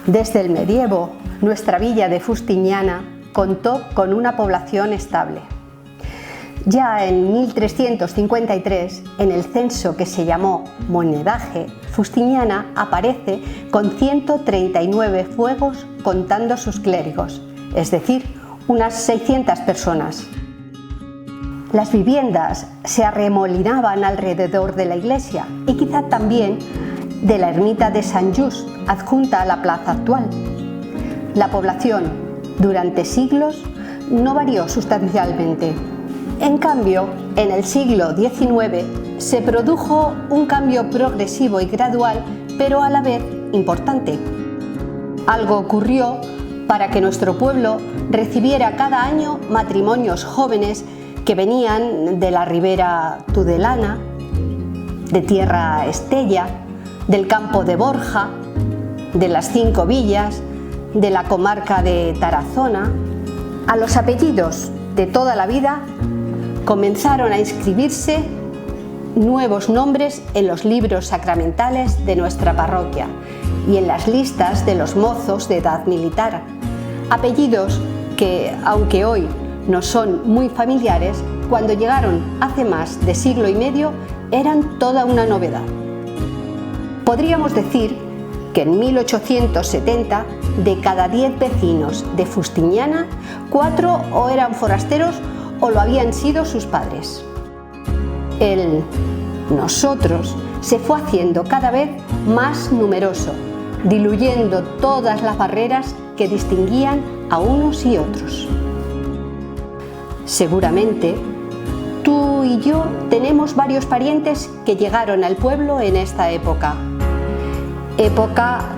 Desde el medievo, nuestra villa de Fustiñana contó con una población estable. Ya en 1353, en el censo que se llamó Monedaje, Fustiñana aparece con 139 fuegos contando sus clérigos, es decir, unas 600 personas. Las viviendas se arremolinaban alrededor de la iglesia y quizá también de la ermita de Sant Just, adjunta a la plaza actual. La población, durante siglos, no varió sustancialmente. En cambio, en el siglo XIX se produjo un cambio progresivo y gradual, pero a la vez importante. Algo ocurrió para que nuestro pueblo recibiera cada año matrimonios jóvenes que venían de la ribera tudelana, de Tierra Estella, del campo de Borja, de las 5 villas, de la comarca de Tarazona. A los apellidos de toda la vida comenzaron a inscribirse nuevos nombres en los libros sacramentales de nuestra parroquia y en las listas de los mozos de edad militar. Apellidos que, aunque hoy nos son muy familiares, cuando llegaron hace más de siglo y medio eran toda una novedad. Podríamos decir que en 1870, de cada 10 vecinos de Fustiñana, 4 o eran forasteros o lo habían sido sus padres. El nosotros se fue haciendo cada vez más numeroso, diluyendo todas las barreras que distinguían a unos y otros. Seguramente, tú y yo tenemos varios parientes que llegaron al pueblo en esta época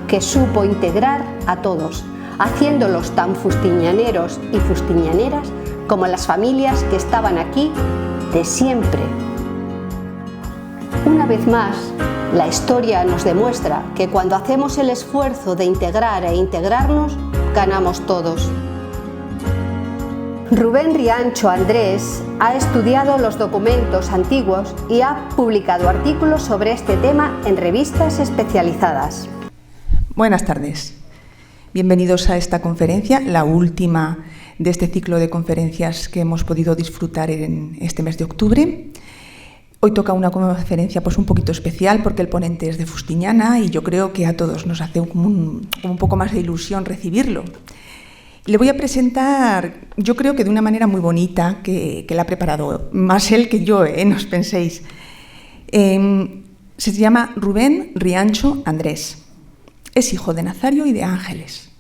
que supo integrar a todos, haciéndolos tan fustiñaneros y fustiñaneras como las familias que estaban aquí de siempre. Una vez más, la historia nos demuestra que cuando hacemos el esfuerzo de integrar e integrarnos, ganamos todos. Rubén Riancho Andrés ha estudiado los documentos antiguos y ha publicado artículos sobre este tema en revistas especializadas. Buenas tardes. Bienvenidos a esta conferencia, la última de este ciclo de conferencias que hemos podido disfrutar en este mes de octubre. Hoy toca una conferencia pues un poquito especial porque el ponente es de Fustiñana y yo creo que a todos nos hace un poco más de ilusión recibirlo. Le voy a presentar, yo creo que de una manera muy bonita, que la ha preparado más él que yo, no os penséis. Se llama Rubén Riancho Andrés. Es hijo de Nazario y de Ángeles.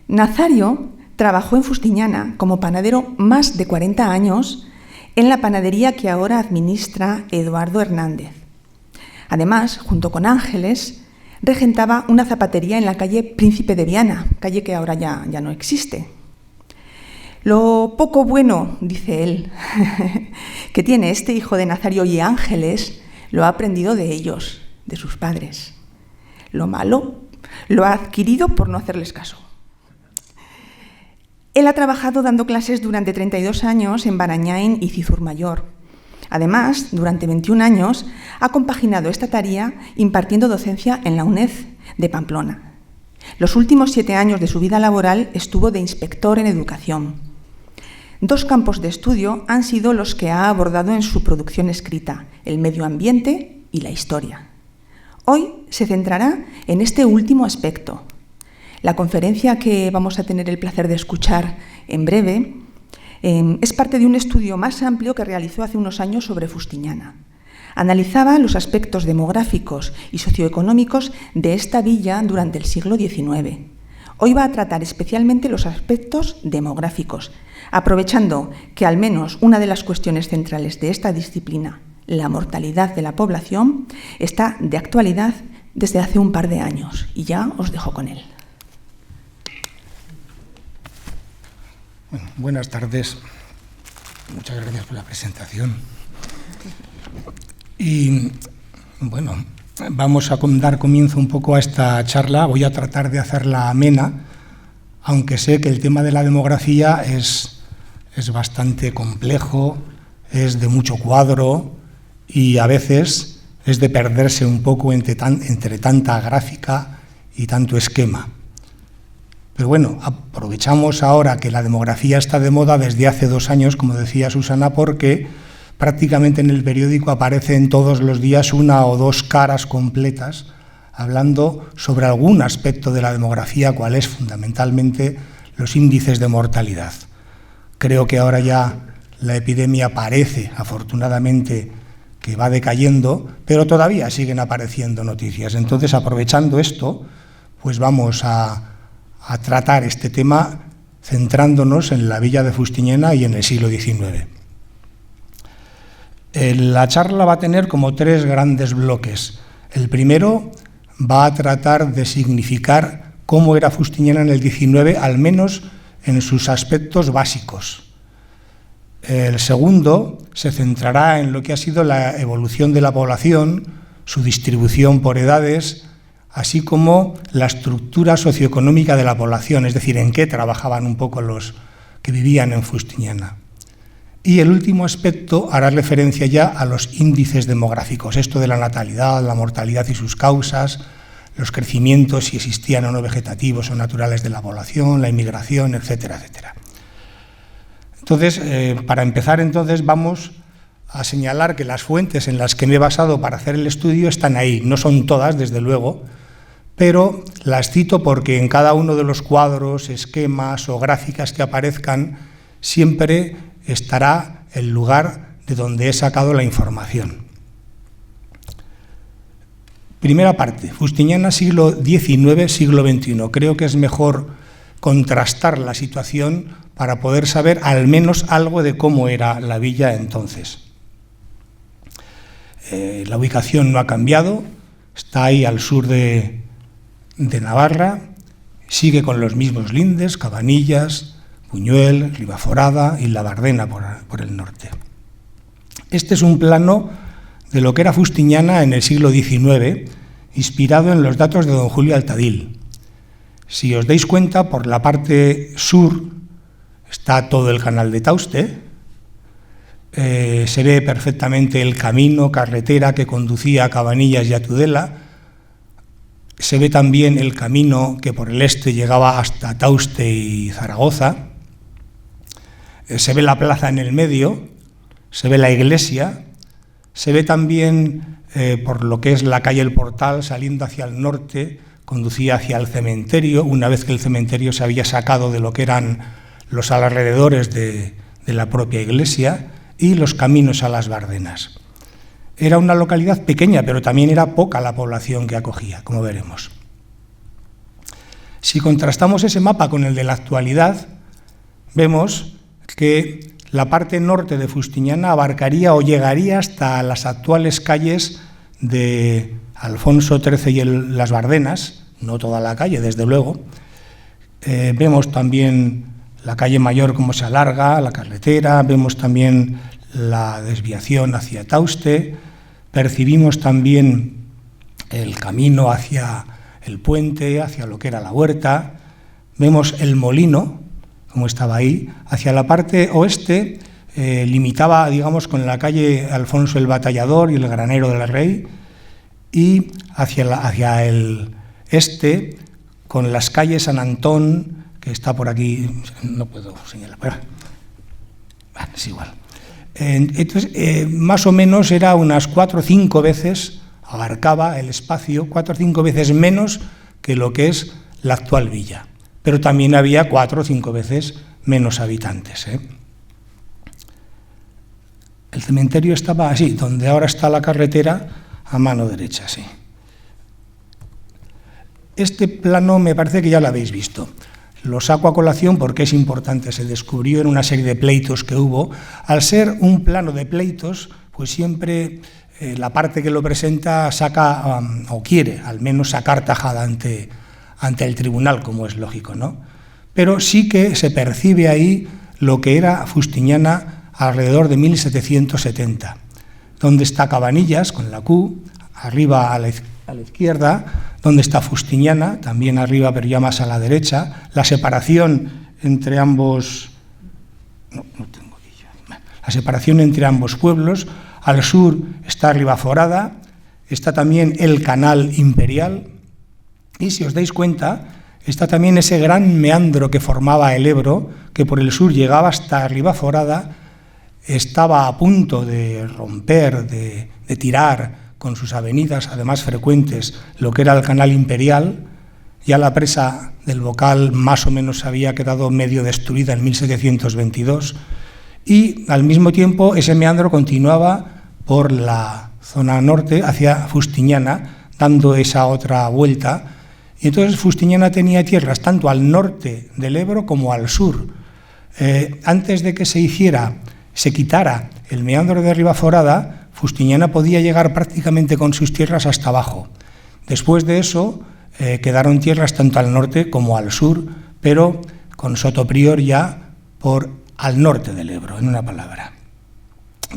Nazario trabajó en Fustiñana como panadero más de 40 años en la panadería que ahora administra Eduardo Hernández. Además, junto con Ángeles, regentaba una zapatería en la calle Príncipe de Viana, calle que ahora ya no existe. Lo poco bueno, dice él, que tiene este hijo de Nazario y Ángeles, lo ha aprendido de ellos, de sus padres. Lo malo, lo ha adquirido por no hacerles caso. Él ha trabajado dando clases durante 32 años en Barañáin y Cizurmayor. Además, durante 21 años ha compaginado esta tarea impartiendo docencia en la UNED de Pamplona. Los últimos 7 años de su vida laboral estuvo de inspector en educación. 2 campos de estudio han sido los que ha abordado en su producción escrita, el medio ambiente y la historia. Hoy se centrará en este último aspecto. La conferencia que vamos a tener el placer de escuchar en breve es parte de un estudio más amplio que realizó hace unos años sobre Fustiñana. Analizaba los aspectos demográficos y socioeconómicos de esta villa durante el siglo XIX. Hoy va a tratar especialmente los aspectos demográficos, aprovechando que al menos una de las cuestiones centrales de esta disciplina, la mortalidad de la población, está de actualidad desde hace un par de años. Y ya os dejo con él. Bueno, buenas tardes. Muchas gracias por la presentación. Y bueno, vamos a dar comienzo un poco a esta charla. Voy a tratar de hacerla amena, aunque sé que el tema de la demografía es bastante complejo, es de mucho cuadro y a veces es de perderse un poco entre tanta gráfica y tanto esquema. Pero bueno, aprovechamos ahora que la demografía está de moda desde hace 2 años, como decía Susana, porque prácticamente en el periódico aparecen todos los días 1 o 2 caras completas hablando sobre algún aspecto de la demografía, cual es fundamentalmente los índices de mortalidad. Creo que ahora ya la epidemia parece, afortunadamente, que va decayendo, pero todavía siguen apareciendo noticias. Entonces, aprovechando esto, pues vamos a tratar este tema centrándonos en la villa de Fustiñena y en el siglo XIX. La charla va a tener como 3 grandes bloques. El primero va a tratar de significar cómo era Fustiñena en el XIX, al menos en sus aspectos básicos. El segundo se centrará en lo que ha sido la evolución de la población, su distribución por edades, así como la estructura socioeconómica de la población, es decir, en qué trabajaban un poco los que vivían en Fustiñena. Y el último aspecto hará referencia ya a los índices demográficos, esto de la natalidad, la mortalidad y sus causas, los crecimientos, si existían o no vegetativos o naturales de la población, la inmigración, etcétera, etcétera. Entonces, para empezar, vamos a señalar que las fuentes en las que me he basado para hacer el estudio están ahí. No son todas, desde luego, pero las cito porque en cada uno de los cuadros, esquemas o gráficas que aparezcan siempre estará el lugar de donde he sacado la información. Primera parte, Fustiñena, siglo XIX, siglo XXI. Creo que es mejor contrastar la situación para poder saber al menos algo de cómo era la villa entonces. La ubicación no ha cambiado, está ahí al sur de Navarra, sigue con los mismos lindes, Cabanillas, Buñuel, Ribaforada y La Bardena por el norte. Este es un plano de lo que era Fustiñana en el siglo XIX, inspirado en los datos de don Julio Altadil. Si os dais cuenta, por la parte sur está todo el canal de Tauste, se ve perfectamente el camino, carretera que conducía a Cabanillas y a Tudela, se ve también el camino que por el este llegaba hasta Tauste y Zaragoza, se ve la plaza en el medio, se ve la iglesia, se ve también por lo que es la calle El Portal, saliendo hacia el norte, conducía hacia el cementerio, una vez que el cementerio se había sacado de lo que eran los alrededores de la propia iglesia, y los caminos a las Bardenas. Era una localidad pequeña, pero también era poca la población que acogía, como veremos. Si contrastamos ese mapa con el de la actualidad, vemos que la parte norte de Fustiñana abarcaría o llegaría hasta las actuales calles de Alfonso XIII y las Bardenas, no toda la calle, desde luego. Vemos también la calle Mayor como se alarga, la carretera, vemos también la desviación hacia Tauste, percibimos también el camino hacia el puente, hacia lo que era la huerta, vemos el molino, como estaba ahí, hacia la parte oeste limitaba, digamos, con la calle Alfonso el Batallador y el Granero del Rey, y hacia el este con las calles San Antón, que está por aquí, no puedo señalar, pero bueno, es igual. Entonces, más o menos era unas 4 o 5 veces, abarcaba el espacio, 4 o 5 veces menos que lo que es la actual villa. Pero también había 4 o 5 veces menos habitantes. El cementerio estaba así, donde ahora está la carretera, a mano derecha, sí. Este plano me parece que ya lo habéis visto. Lo saco a colación porque es importante, se descubrió en una serie de pleitos que hubo. Al ser un plano de pleitos, pues siempre la parte que lo presenta saca, o quiere al menos sacar tajada ante el tribunal, como es lógico, ¿no? Pero sí que se percibe ahí lo que era Fustiñana alrededor de 1770, donde está Cabanillas, con la Q, arriba a la izquierda, donde está Fustiñana, también arriba, pero ya más a la derecha, la separación entre ambos... La separación entre ambos pueblos. Al sur está Ribaforada, está también el Canal Imperial, y si os dais cuenta, está también ese gran meandro que formaba el Ebro, que por el sur llegaba hasta Ribaforada, estaba a punto de romper, de tirar con sus avenidas, además frecuentes, lo que era el Canal Imperial. Ya la presa del Bocal más o menos había quedado medio destruida en 1722, y al mismo tiempo ese meandro continuaba por la zona norte hacia Fustiñana, dando esa otra vuelta, y entonces Fustiñana tenía tierras tanto al norte del Ebro como al sur. Antes de que se quitara el meandro de Ribaforada, Fustiñana podía llegar prácticamente con sus tierras hasta abajo. Después de eso quedaron tierras tanto al norte como al sur, pero con Sotoprior ya al norte del Ebro, en una palabra.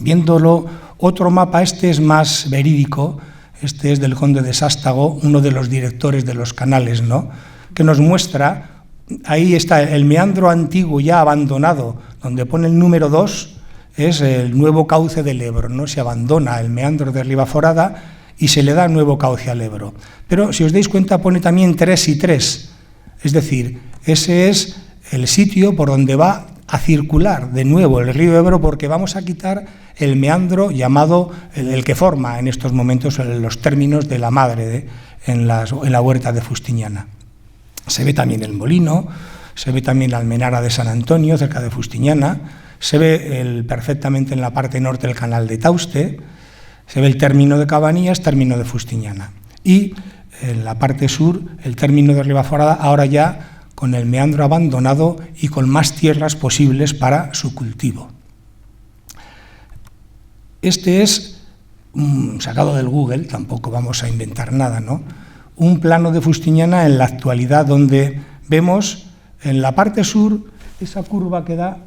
Viéndolo, otro mapa, este es más verídico, este es del conde de Sástago, uno de los directores de los canales, ¿no?, que nos muestra, ahí está el meandro antiguo ya abandonado, donde pone el número 2, es el nuevo cauce del Ebro, ¿no? Se abandona el meandro de Ribaforada y se le da nuevo cauce al Ebro. Pero si os dais cuenta pone también 3 y 3, es decir, ese es el sitio por donde va a circular de nuevo el río Ebro, porque vamos a quitar el meandro llamado, el que forma en estos momentos los términos de la Madre en la huerta de Fustiñana. Se ve también el molino, se ve también la almenara de San Antonio, cerca de Fustiñana, se ve perfectamente en la parte norte el canal de Tauste, se ve el término de Cabanillas, término de Fustiñana. Y en la parte sur, el término de Ribaforada, ahora ya con el meandro abandonado y con más tierras posibles para su cultivo. Este es, sacado del Google, tampoco vamos a inventar nada, ¿no?, un plano de Fustiñana en la actualidad, donde vemos en la parte sur esa curva que da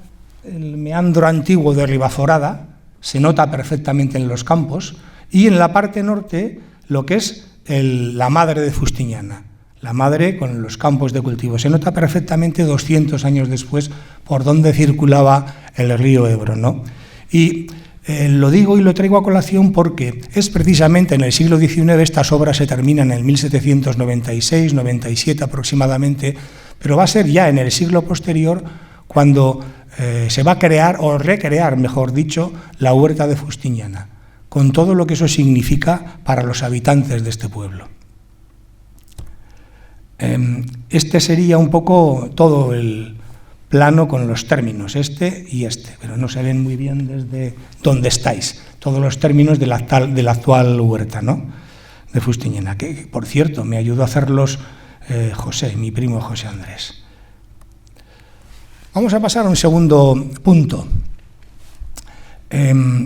el meandro antiguo de Ribaforada, se nota perfectamente en los campos, y en la parte norte lo que es la Madre de Fustiñana, la Madre con los campos de cultivo. Se nota perfectamente 200 años después por donde circulaba el río Ebro, ¿no? Y lo digo y lo traigo a colación porque es precisamente en el siglo XIX, estas obras se terminan en el 1796-97 aproximadamente, pero va a ser ya en el siglo posterior cuando se va a crear, o recrear, mejor dicho, la huerta de Fustiñana, con todo lo que eso significa para los habitantes de este pueblo. Este sería un poco todo el plano con los términos, este y este, pero no se ven muy bien desde donde estáis, todos los términos de la actual huerta, ¿no?, de Fustiñana, que por cierto me ayudó a hacerlos José, mi primo José Andrés. Vamos a pasar a un segundo punto.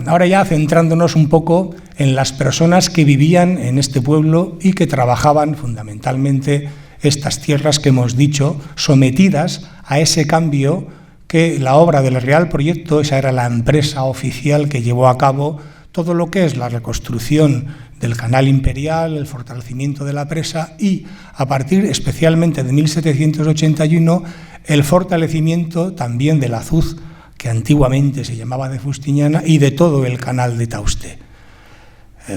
Ahora ya centrándonos un poco en las personas que vivían en este pueblo y que trabajaban fundamentalmente estas tierras que hemos dicho, sometidas a ese cambio que la obra del Real Proyecto, esa era la empresa oficial que llevó a cabo todo lo que es la reconstrucción del Canal Imperial, el fortalecimiento de la presa y, a partir especialmente de 1781, el fortalecimiento también del azuz, que antiguamente se llamaba de Fustiñana, y de todo el canal de Tauste,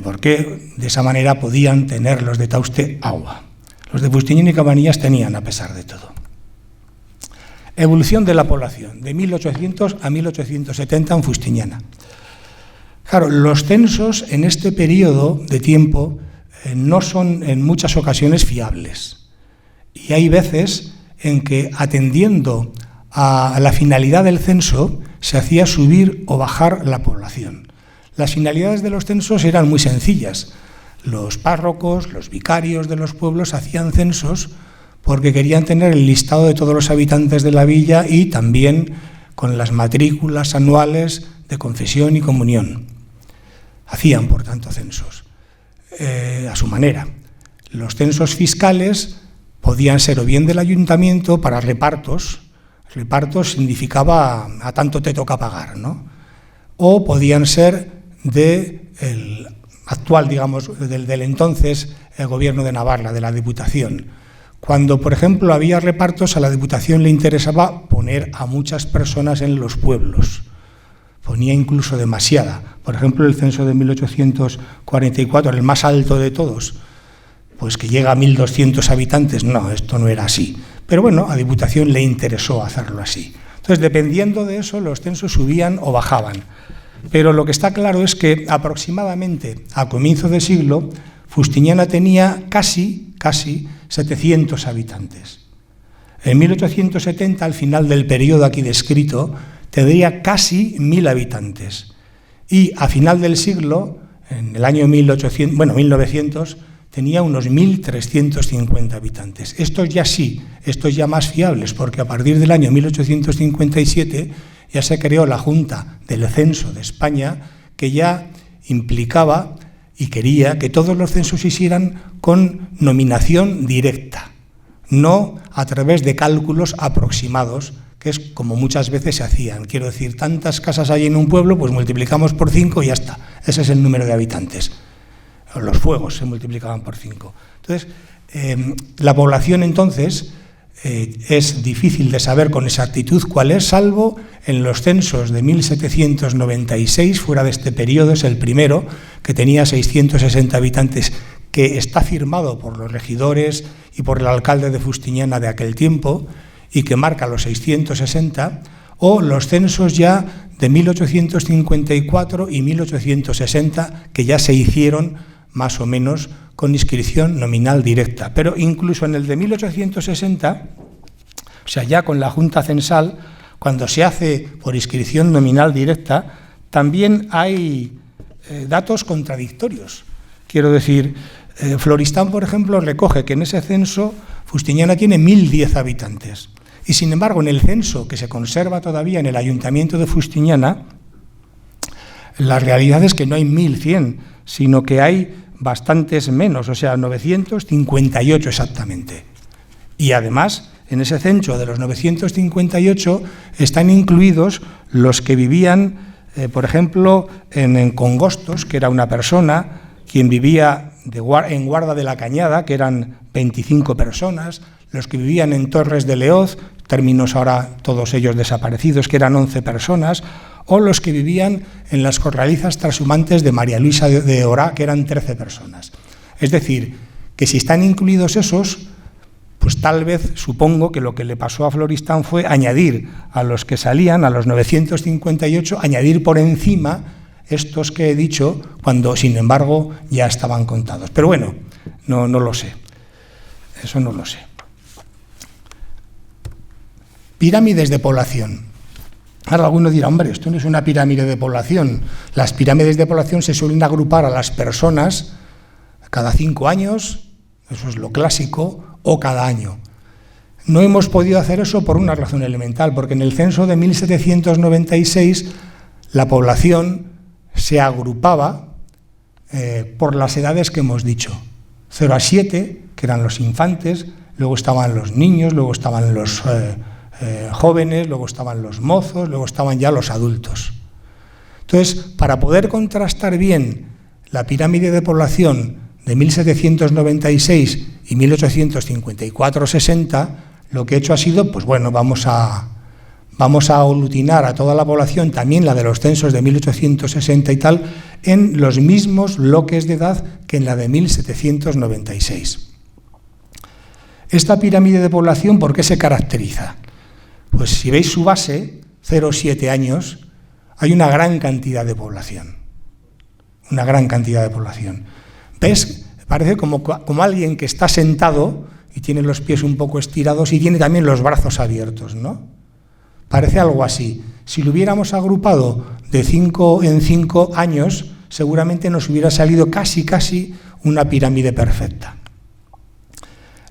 porque de esa manera podían tener los de Tauste agua. Los de Fustiñana y Cabanillas tenían, a pesar de todo. Evolución de la población, de 1800 a 1870 en Fustiñana. Claro, los censos en este periodo de tiempo no son en muchas ocasiones fiables. Y hay veces en que, atendiendo a la finalidad del censo, se hacía subir o bajar la población. Las finalidades de los censos eran muy sencillas. Los párrocos, los vicarios de los pueblos hacían censos porque querían tener el listado de todos los habitantes de la villa y también con las matrículas anuales de confesión y comunión. Hacían, por tanto, censos a su manera. Los censos fiscales podían ser o bien del ayuntamiento para repartos. Repartos significaba a tanto te toca pagar, ¿no? O podían ser del actual, digamos, del entonces gobierno de Navarra, de la Diputación. Cuando, por ejemplo, había repartos, a la Diputación le interesaba poner a muchas personas en los pueblos. Ponía incluso demasiada. Por ejemplo, el censo de 1844, el más alto de todos, pues que llega a 1.200 habitantes. No, esto no era así. Pero bueno, a Diputación le interesó hacerlo así. Entonces, dependiendo de eso, los censos subían o bajaban. Pero lo que está claro es que aproximadamente a comienzo de siglo, Fustiñana tenía casi 700 habitantes. En 1870, al final del periodo aquí descrito, tendría casi 1.000 habitantes. Y a final del siglo, en el año 1900, tenía unos 1.350 habitantes. Estos ya más fiables, porque a partir del año 1857 ya se creó la Junta del Censo de España, que ya implicaba y quería que todos los censos se hicieran con nominación directa, no a través de cálculos aproximados, que es como muchas veces se hacían. Quiero decir, tantas casas hay en un pueblo, pues multiplicamos por 5 y ya está. Ese es el número de habitantes. Los fuegos se multiplicaban por 5. Entonces, la población entonces es difícil de saber con exactitud cuál es, salvo en los censos de 1796, fuera de este periodo, es el primero, que tenía 660 habitantes, que está firmado por los regidores y por el alcalde de Fustiñana de aquel tiempo, y que marca los 660, o los censos ya de 1854 y 1860, que ya se hicieron más o menos con inscripción nominal directa. Pero incluso en el de 1860, o sea, ya con la Junta Censal, cuando se hace por inscripción nominal directa, también hay datos contradictorios. Quiero decir, Floristán, por ejemplo, recoge que en ese censo Fustiñana tiene 1.010 habitantes. Y sin embargo, en el censo que se conserva todavía en el Ayuntamiento de Fustiñana, la realidad es que no hay 1.100, sino que hay bastantes menos, o sea, 958 exactamente. Y además, en ese censo de los 958 están incluidos los que vivían, por ejemplo, en Congostos, que era una persona, quien vivía en Guarda de la Cañada, que eran 25 personas, los que vivían en Torres de Leoz, términos ahora todos ellos desaparecidos, que eran 11 personas, o los que vivían en las corralizas trashumantes de María Luisa de Orá, que eran 13 personas. Es decir, que si están incluidos esos, pues tal vez supongo que lo que le pasó a Floristán fue añadir a los que salían, a los 958, añadir por encima estos que he dicho, cuando sin embargo ya estaban contados. Pero bueno, no lo sé, eso no lo sé. Pirámides de población. Ahora alguno dirá, hombre, esto no es una pirámide de población. Las pirámides de población se suelen agrupar a las personas cada 5 años, eso es lo clásico, o cada año. No hemos podido hacer eso por una razón elemental, porque en el censo de 1796 la población se agrupaba por las edades que hemos dicho. 0 a 7, que eran los infantes, luego estaban los niños, luego estaban los jóvenes, luego estaban los mozos, luego estaban ya los adultos. Entonces, para poder contrastar bien la pirámide de población de 1796 y 1854-60, lo que he hecho ha sido, pues bueno, vamos a aglutinar a toda la población, también la de los censos de 1860 y tal, en los mismos bloques de edad que en la de 1796. Esta pirámide de población, ¿por qué se caracteriza? Pues si veis su base, 0,7 años, hay una gran cantidad de población. Una gran cantidad de población. ¿Ves? Parece como alguien que está sentado y tiene los pies un poco estirados y tiene también los brazos abiertos, ¿no? Parece algo así. Si lo hubiéramos agrupado de 5 en 5 años, seguramente nos hubiera salido casi una pirámide perfecta.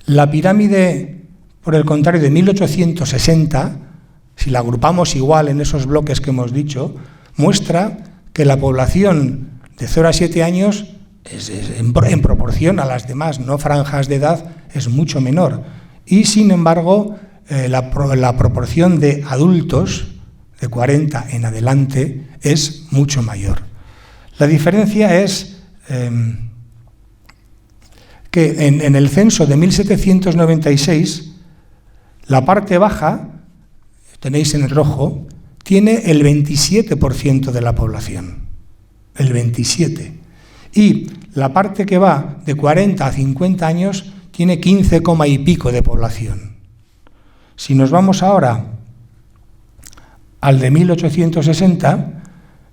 La pirámide, por el contrario, de 1860, si la agrupamos igual en esos bloques que hemos dicho, muestra que la población de 0 a 7 años en proporción a las demás no franjas de edad es mucho menor. Y, sin embargo, la proporción de adultos de 40 en adelante es mucho mayor. La diferencia es que en el censo de 1796, la parte baja, tenéis en el rojo, tiene el 27% de la población. El 27%. Y la parte que va de 40 a 50 años tiene 15, y pico de población. Si nos vamos ahora al de 1860,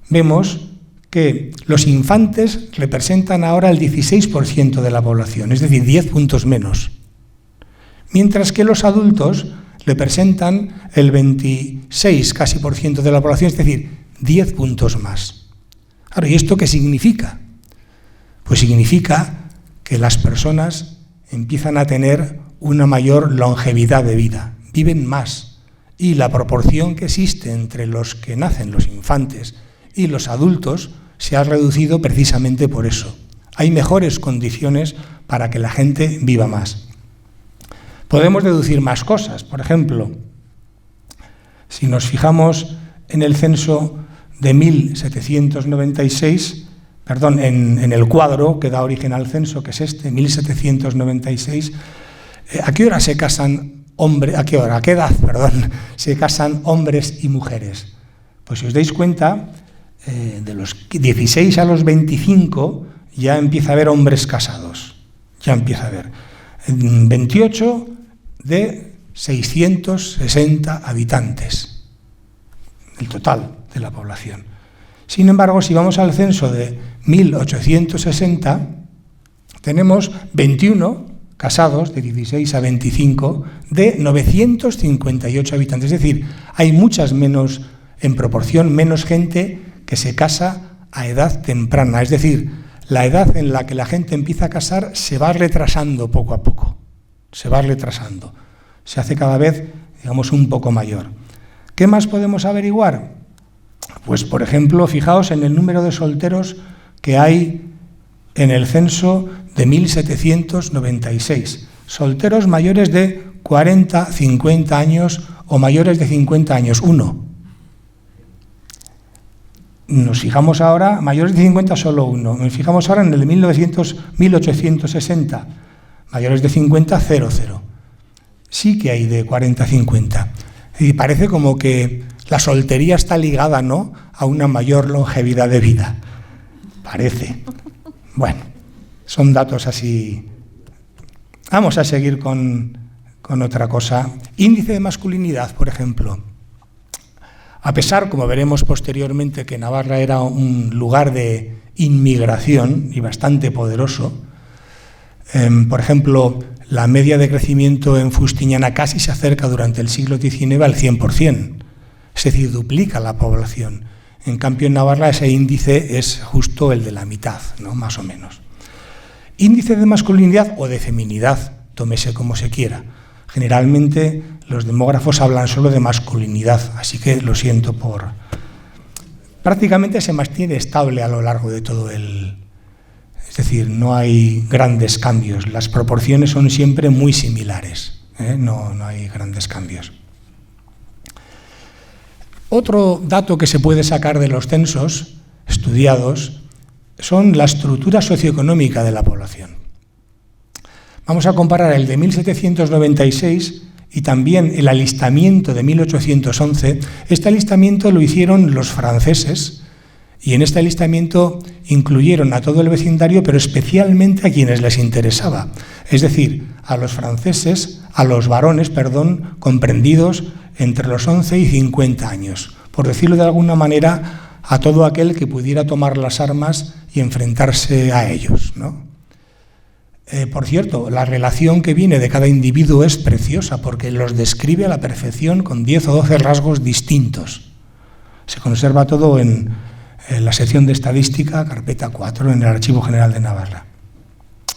vemos que los infantes representan ahora el 16% de la población, es decir, 10 puntos menos. Mientras que los adultos representan el 26 casi por ciento de la población, es decir, 10 puntos más. Ahora, ¿y esto qué significa? Pues significa que las personas empiezan a tener una mayor longevidad de vida, viven más, y la proporción que existe entre los que nacen, los infantes, y los adultos se ha reducido precisamente por eso. Hay mejores condiciones para que la gente viva más. Podemos deducir más cosas. Por ejemplo, si nos fijamos en el censo de 1796, en el cuadro que da origen al censo, que es este, 1796, ¿a qué hora se casan hombres? ¿A qué edad se casan hombres y mujeres? Pues si os dais cuenta, de los 16 a los 25 ya empieza a haber hombres casados. Ya empieza a haber. En 28 de 660 habitantes, el total de la población. Sin embargo, si vamos al censo de 1860, tenemos 21 casados de 16 a 25 de 958 habitantes. Es decir, hay muchas menos, en proporción, menos gente que se casa a edad temprana. Es decir, la edad en la que la gente empieza a casar se va retrasando poco a poco. Se va retrasando. Se hace cada vez, digamos, un poco mayor. ¿Qué más podemos averiguar? Pues, por ejemplo, fijaos en el número de solteros que hay en el censo de 1796. Solteros mayores de 40, 50 años o mayores de 50 años, 1. Nos fijamos ahora, mayores de 50 solo 1. Nos fijamos ahora en el de 1860. Mayores de 50, 0. Sí que hay de 40 a 50. Y parece como que la soltería está ligada, ¿no?, a una mayor longevidad de vida. Parece. Bueno, son datos así. Vamos a seguir con otra cosa. Índice de masculinidad, por ejemplo. A pesar, como veremos posteriormente, que Navarra era un lugar de inmigración y bastante poderoso, por ejemplo, la media de crecimiento en Fustiñana casi se acerca durante el siglo XIX al 100%, es decir, duplica la población. En cambio, en Navarra ese índice es justo el de la mitad, ¿no?, más o menos. Índice de masculinidad o de feminidad, tómese como se quiera. Generalmente los demógrafos hablan solo de masculinidad, así que lo siento por... Prácticamente se mantiene estable a lo largo de todo el... Es decir, no hay grandes cambios, las proporciones son siempre muy similares, no hay grandes cambios. Otro dato que se puede sacar de los censos estudiados son la estructura socioeconómica de la población. Vamos a comparar el de 1796 y también el alistamiento de 1811. Este alistamiento lo hicieron los franceses y en este alistamiento incluyeron a todo el vecindario, pero especialmente a quienes les interesaba. Es decir, a los franceses, a los varones, comprendidos entre los 11 y 50 años. Por decirlo de alguna manera, a todo aquel que pudiera tomar las armas y enfrentarse a ellos, ¿no? Por cierto, la relación que viene de cada individuo es preciosa porque los describe a la perfección con 10 o 12 rasgos distintos. Se conserva todo en la sección de estadística, carpeta 4, en el Archivo General de Navarra.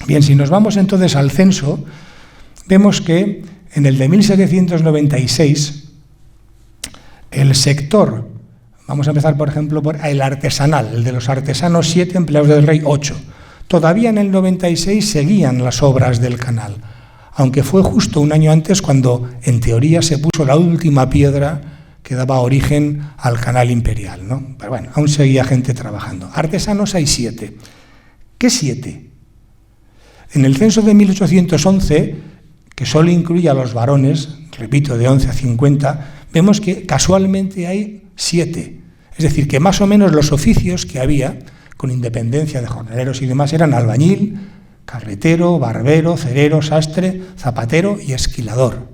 Bien, si nos vamos entonces al censo, vemos que en el de 1796, el sector, vamos a empezar por ejemplo por el artesanal, el de los artesanos 7, empleados del rey 8. Todavía en el 96 seguían las obras del canal, aunque fue justo un año antes cuando, en teoría, se puso la última piedra que daba origen al canal imperial, ¿no? Pero bueno, aún seguía gente trabajando. Artesanos hay 7. ¿Qué 7? En el censo de 1811, que solo incluye a los varones, repito, de 11 a 50, vemos que casualmente hay 7. Es decir, que más o menos los oficios que había con independencia de jornaleros y demás, eran albañil, carretero, barbero, cerero, sastre, zapatero y esquilador.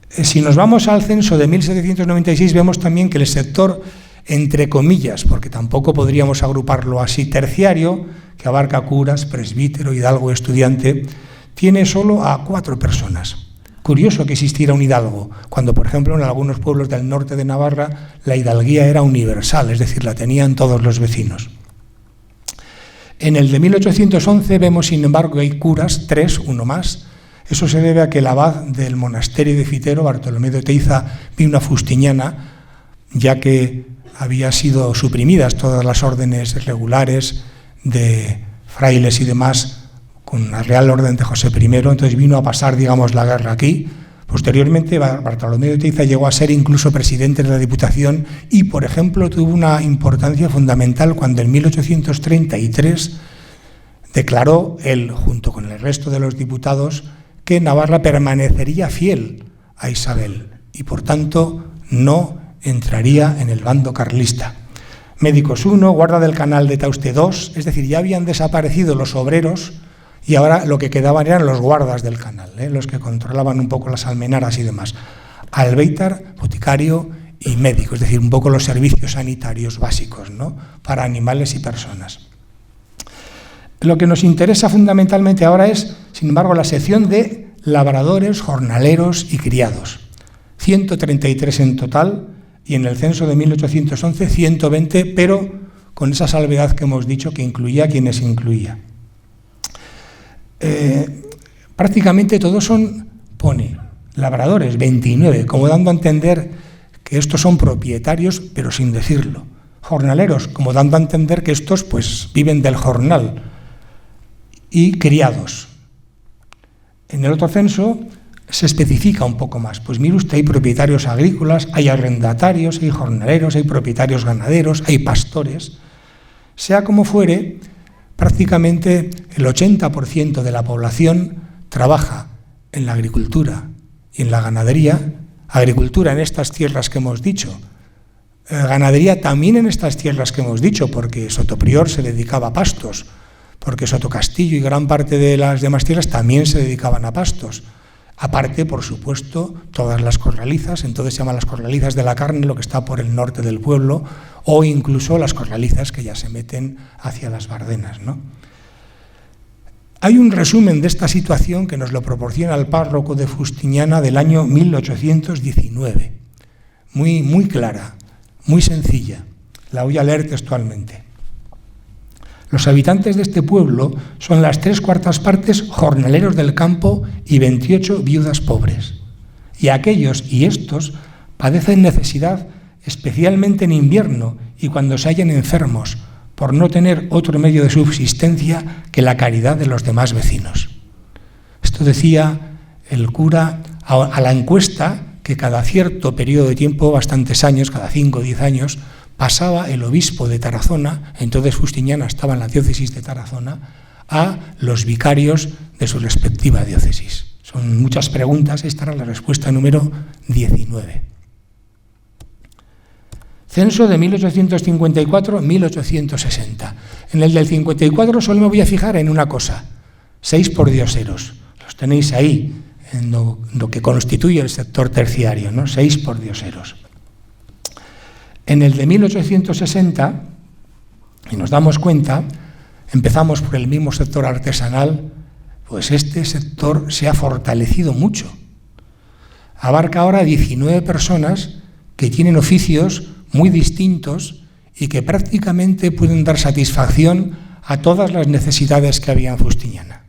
Si nos vamos al censo de 1796, vemos también que el sector, entre comillas, porque tampoco podríamos agruparlo así, terciario, que abarca curas, presbítero, hidalgo, estudiante, tiene solo a 4 personas. Curioso que existiera un hidalgo, cuando, por ejemplo, en algunos pueblos del norte de Navarra la hidalguía era universal, es decir, la tenían todos los vecinos. En el de 1811 vemos, sin embargo, que hay curas, 3, uno más. Eso se debe a que el abad del monasterio de Fitero, Bartolomé de Oteiza, vino una fustiñana, ya que había sido suprimidas todas las órdenes regulares de frailes y demás con la Real Orden de José I, entonces vino a pasar, digamos, la guerra aquí. Posteriormente, Bartolomé de Oteiza llegó a ser incluso presidente de la Diputación y, por ejemplo, tuvo una importancia fundamental cuando en 1833 declaró él, junto con el resto de los diputados, que Navarra permanecería fiel a Isabel y, por tanto, no entraría en el bando carlista. Médicos 1, guarda del canal de Tauste 2, es decir, ya habían desaparecido los obreros y ahora lo que quedaban eran los guardas del canal, los que controlaban un poco las almenaras y demás. Albéitar, boticario y médico, es decir, un poco los servicios sanitarios básicos, ¿no?, para animales y personas. Lo que nos interesa fundamentalmente ahora es, sin embargo, la sección de labradores, jornaleros y criados. 133 en total y en el censo de 1811 120, pero con esa salvedad que hemos dicho que incluía a quienes incluía. Prácticamente todos pone labradores, 29, como dando a entender que estos son propietarios, pero sin decirlo. Jornaleros, como dando a entender que estos pues viven del jornal. Y criados. En el otro censo se especifica un poco más. Pues mire usted, hay propietarios agrícolas, hay arrendatarios, hay jornaleros, hay propietarios ganaderos, hay pastores. Sea como fuere, prácticamente el 80% de la población trabaja en la agricultura y en la ganadería. Agricultura en estas tierras que hemos dicho. Ganadería también en estas tierras que hemos dicho, porque Sotoprior se dedicaba a pastos, porque Sotocastillo y gran parte de las demás tierras también se dedicaban a pastos. Aparte, por supuesto, todas las corralizas, entonces se llaman las corralizas de la carne, lo que está por el norte del pueblo, o incluso las corralizas que ya se meten hacia las Bardenas, ¿no? Hay un resumen de esta situación que nos lo proporciona el párroco de Fustiñana del año 1819. Muy clara, muy sencilla. La voy a leer textualmente. Los habitantes de este pueblo son las 3/4 partes jornaleros del campo y 28 viudas pobres. Y aquellos y estos padecen necesidad especialmente en invierno y cuando se hallan enfermos, por no tener otro medio de subsistencia que la caridad de los demás vecinos. Esto decía el cura a la encuesta que cada cierto periodo de tiempo, bastantes años, cada 5 o 10 años, pasaba el obispo de Tarazona, entonces Fustiñana estaba en la diócesis de Tarazona, a los vicarios de su respectiva diócesis. Son muchas preguntas, esta era la respuesta número 19. Censo de 1854-1860. En el del 54 solo me voy a fijar en una cosa, 6 pordioseros. Los tenéis ahí, en lo que constituye el sector terciario, ¿no? 6 pordioseros. En el de 1860, y nos damos cuenta, empezamos por el mismo sector artesanal, pues este sector se ha fortalecido mucho. Abarca ahora 19 personas que tienen oficios muy distintos y que prácticamente pueden dar satisfacción a todas las necesidades que había en Fustiñana.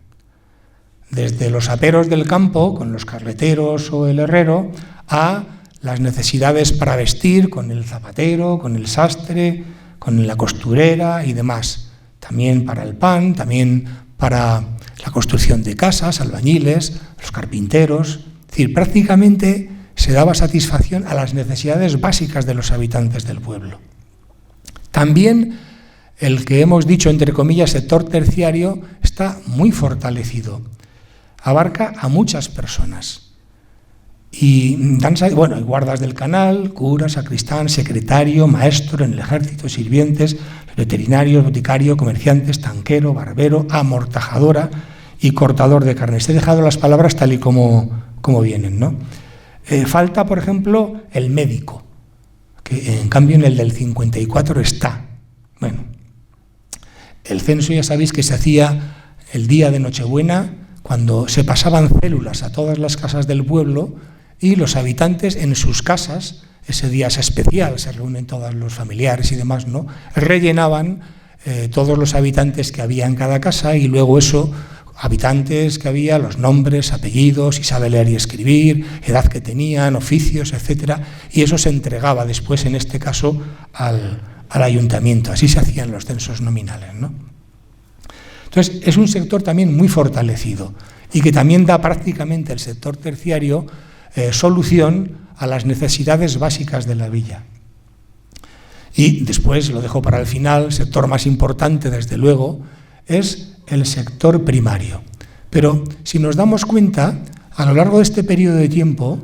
Desde los aperos del campo, con los carreteros o el herrero, a las necesidades para vestir, con el zapatero, con el sastre, con la costurera y demás. También para el pan, también para la construcción de casas, albañiles, los carpinteros. Es decir, prácticamente se daba satisfacción a las necesidades básicas de los habitantes del pueblo. También el que hemos dicho, entre comillas, sector terciario, está muy fortalecido. Abarca a muchas personas. Y hay guardas del canal, cura, sacristán, secretario, maestro en el ejército, sirvientes, veterinarios, boticario, comerciantes, tanquero, barbero, amortajadora y cortador de carnes. He dejado las palabras tal y como vienen, ¿no? Falta, por ejemplo, el médico, que en cambio en el del 54 está. Bueno, el censo ya sabéis que se hacía el día de Nochebuena, cuando se pasaban células a todas las casas del pueblo y los habitantes en sus casas, ese día es especial, se reúnen todos los familiares y demás, ¿no? Rellenaban todos los habitantes que había en cada casa y luego eso, habitantes que había, los nombres, apellidos, y saber leer y escribir, edad que tenían, oficios, etcétera, y eso se entregaba después, en este caso, al ayuntamiento. Así se hacían los censos nominales, ¿no? Entonces, es un sector también muy fortalecido y que también da prácticamente el sector terciario solución a las necesidades básicas de la villa. Y después, lo dejo para el final, el sector más importante, desde luego, es el sector primario. Pero si nos damos cuenta, a lo largo de este periodo de tiempo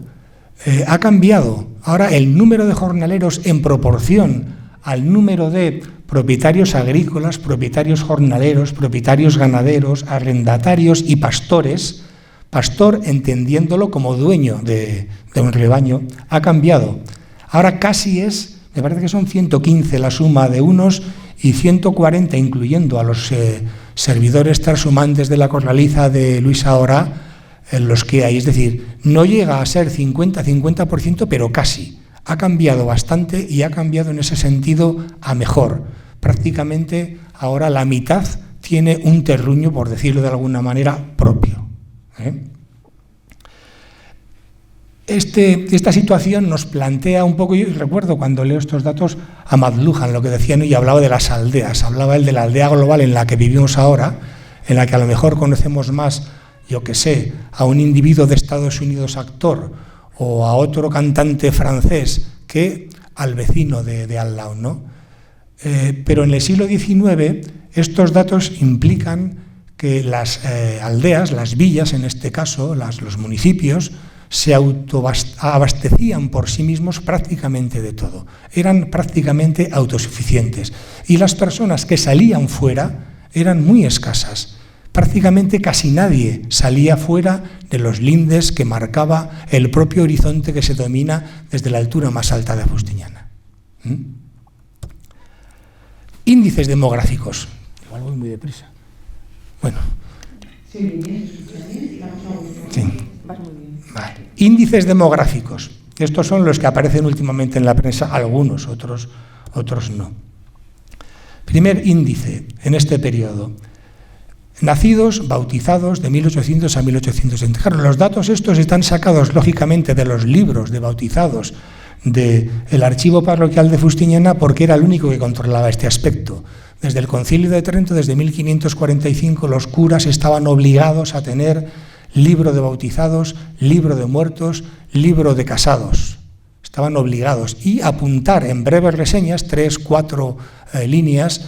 ha cambiado. Ahora el número de jornaleros en proporción al número de propietarios agrícolas, propietarios jornaleros, propietarios ganaderos, arrendatarios y pastores, pastor entendiéndolo como dueño de un rebaño, ha cambiado. Ahora casi me parece que son 115 la suma de unos y 140 incluyendo a los servidores transhumantes de la corraliza de Luis Ahora, los que hay. Es decir, no llega a ser 50%, pero casi. Ha cambiado bastante y ha cambiado en ese sentido a mejor. Prácticamente ahora la mitad tiene un terruño, por decirlo de alguna manera, propio. Esta situación nos plantea un poco, yo recuerdo cuando leo estos datos a McLuhan, lo que decían, y hablaba de las aldeas, hablaba él de la aldea global en la que vivimos ahora, en la que a lo mejor conocemos más, yo que sé, a un individuo de Estados Unidos actor o a otro cantante francés que al vecino de al lado, ¿no? Pero en el siglo XIX estos datos implican que las aldeas, las villas en este caso, los municipios, se autoabastecían por sí mismos prácticamente de todo. Eran prácticamente autosuficientes. Y las personas que salían fuera eran muy escasas. Prácticamente casi nadie salía fuera de los lindes que marcaba el propio horizonte que se domina desde la altura más alta de Fustiñana. Índices demográficos. Igual voy muy deprisa. Bueno. Sí. Vale. Índices demográficos. Estos son los que aparecen últimamente en la prensa, algunos, otros no. Primer índice en este periodo. Nacidos, bautizados de 1800 a 1860. Claro, los datos estos están sacados, lógicamente, de los libros de bautizados del archivo parroquial de Fustiñana, porque era el único que controlaba este aspecto. Desde el Concilio de Trento, desde 1545, los curas estaban obligados a tener libro de bautizados, libro de muertos, libro de casados. Estaban obligados. Y apuntar en breves reseñas, 3, 4 líneas,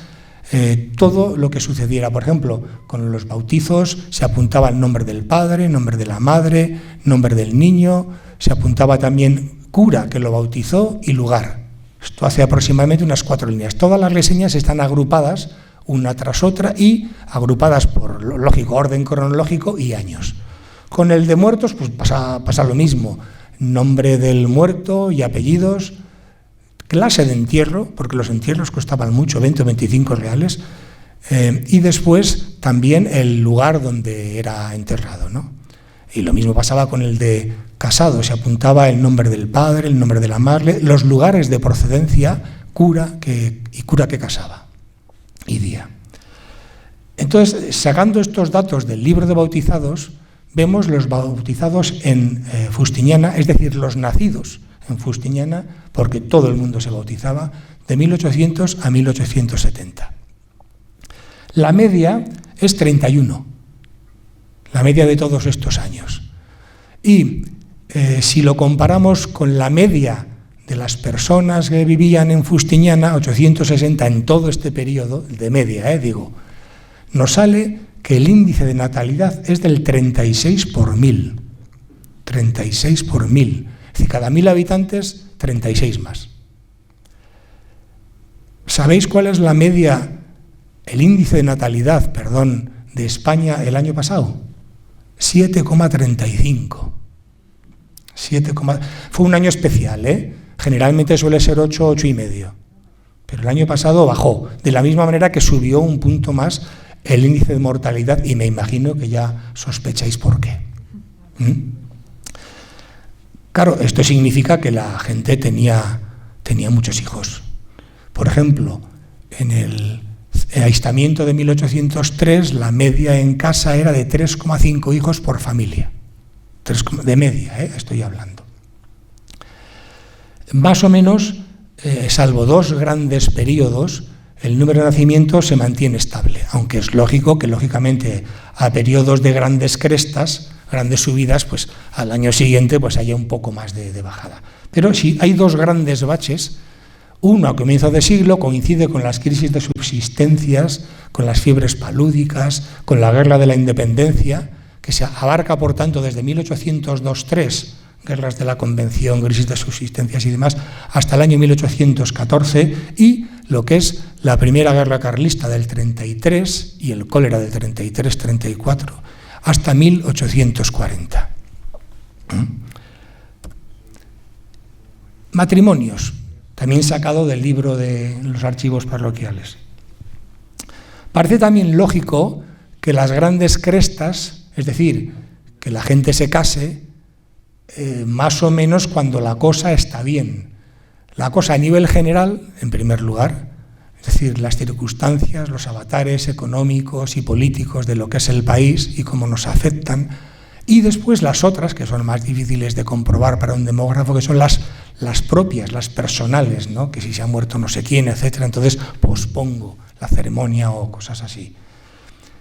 todo lo que sucediera. Por ejemplo, con los bautizos se apuntaba el nombre del padre, nombre de la madre, nombre del niño, se apuntaba también cura que lo bautizó y lugar. Esto hace aproximadamente unas 4 líneas. Todas las reseñas están agrupadas una tras otra y agrupadas por lógico, orden cronológico y años. Con el de muertos pues pasa lo mismo. Nombre del muerto y apellidos, clase de entierro, porque los entierros costaban mucho, 20 o 25 reales, y después también el lugar donde era enterrado, ¿no? Y lo mismo pasaba con el de casado, se apuntaba el nombre del padre, el nombre de la madre, los lugares de procedencia, cura que casaba y día. Entonces, sacando estos datos del libro de bautizados, vemos los bautizados en Fustiñana, es decir, los nacidos en Fustiñana, porque todo el mundo se bautizaba, de 1800 a 1870. La media es 31, la media de todos estos años. Y si lo comparamos con la media de las personas que vivían en Fustiñana, 860 en todo este periodo, de media, nos sale que el índice de natalidad es del 36 por 1000. 36 por 1000. Es decir, cada 1000 habitantes, 36 más. ¿Sabéis cuál es la media, el índice de natalidad, de España el año pasado? 7,35. Fue un año especial, ¿eh? Generalmente suele ser 8, 8,5. Pero el año pasado bajó, de la misma manera que subió un punto más el índice de mortalidad, y me imagino que ya sospecháis por qué. Claro, esto significa que la gente tenía muchos hijos. Por ejemplo, en el aislamiento de 1803, la media en casa era de 3,5 hijos por familia. De media, estoy hablando. Más o menos, salvo 2 grandes periodos, el número de nacimientos se mantiene estable, aunque es lógico que, lógicamente, a periodos de grandes crestas, grandes subidas, pues al año siguiente pues haya un poco más de bajada. Pero sí, hay 2 grandes baches. Uno a comienzos de siglo coincide con las crisis de subsistencias, con las fiebres palúdicas, con la guerra de la independencia, que se abarca, por tanto, desde 1802-3, guerras de la Convención, crisis de subsistencias y demás, hasta el año 1814, y lo que es la primera guerra carlista del 33 y el cólera del 33-34, hasta 1840. Matrimonios, también sacado del libro de los archivos parroquiales. Parece también lógico que las grandes crestas, es decir, que la gente se case más o menos cuando la cosa está bien. La cosa a nivel general, en primer lugar, es decir, las circunstancias, los avatares económicos y políticos de lo que es el país y cómo nos afectan, y después las otras, que son más difíciles de comprobar para un demógrafo, que son las propias, las personales, ¿no? Que si se ha muerto no sé quién, etcétera, entonces pospongo la ceremonia o cosas así.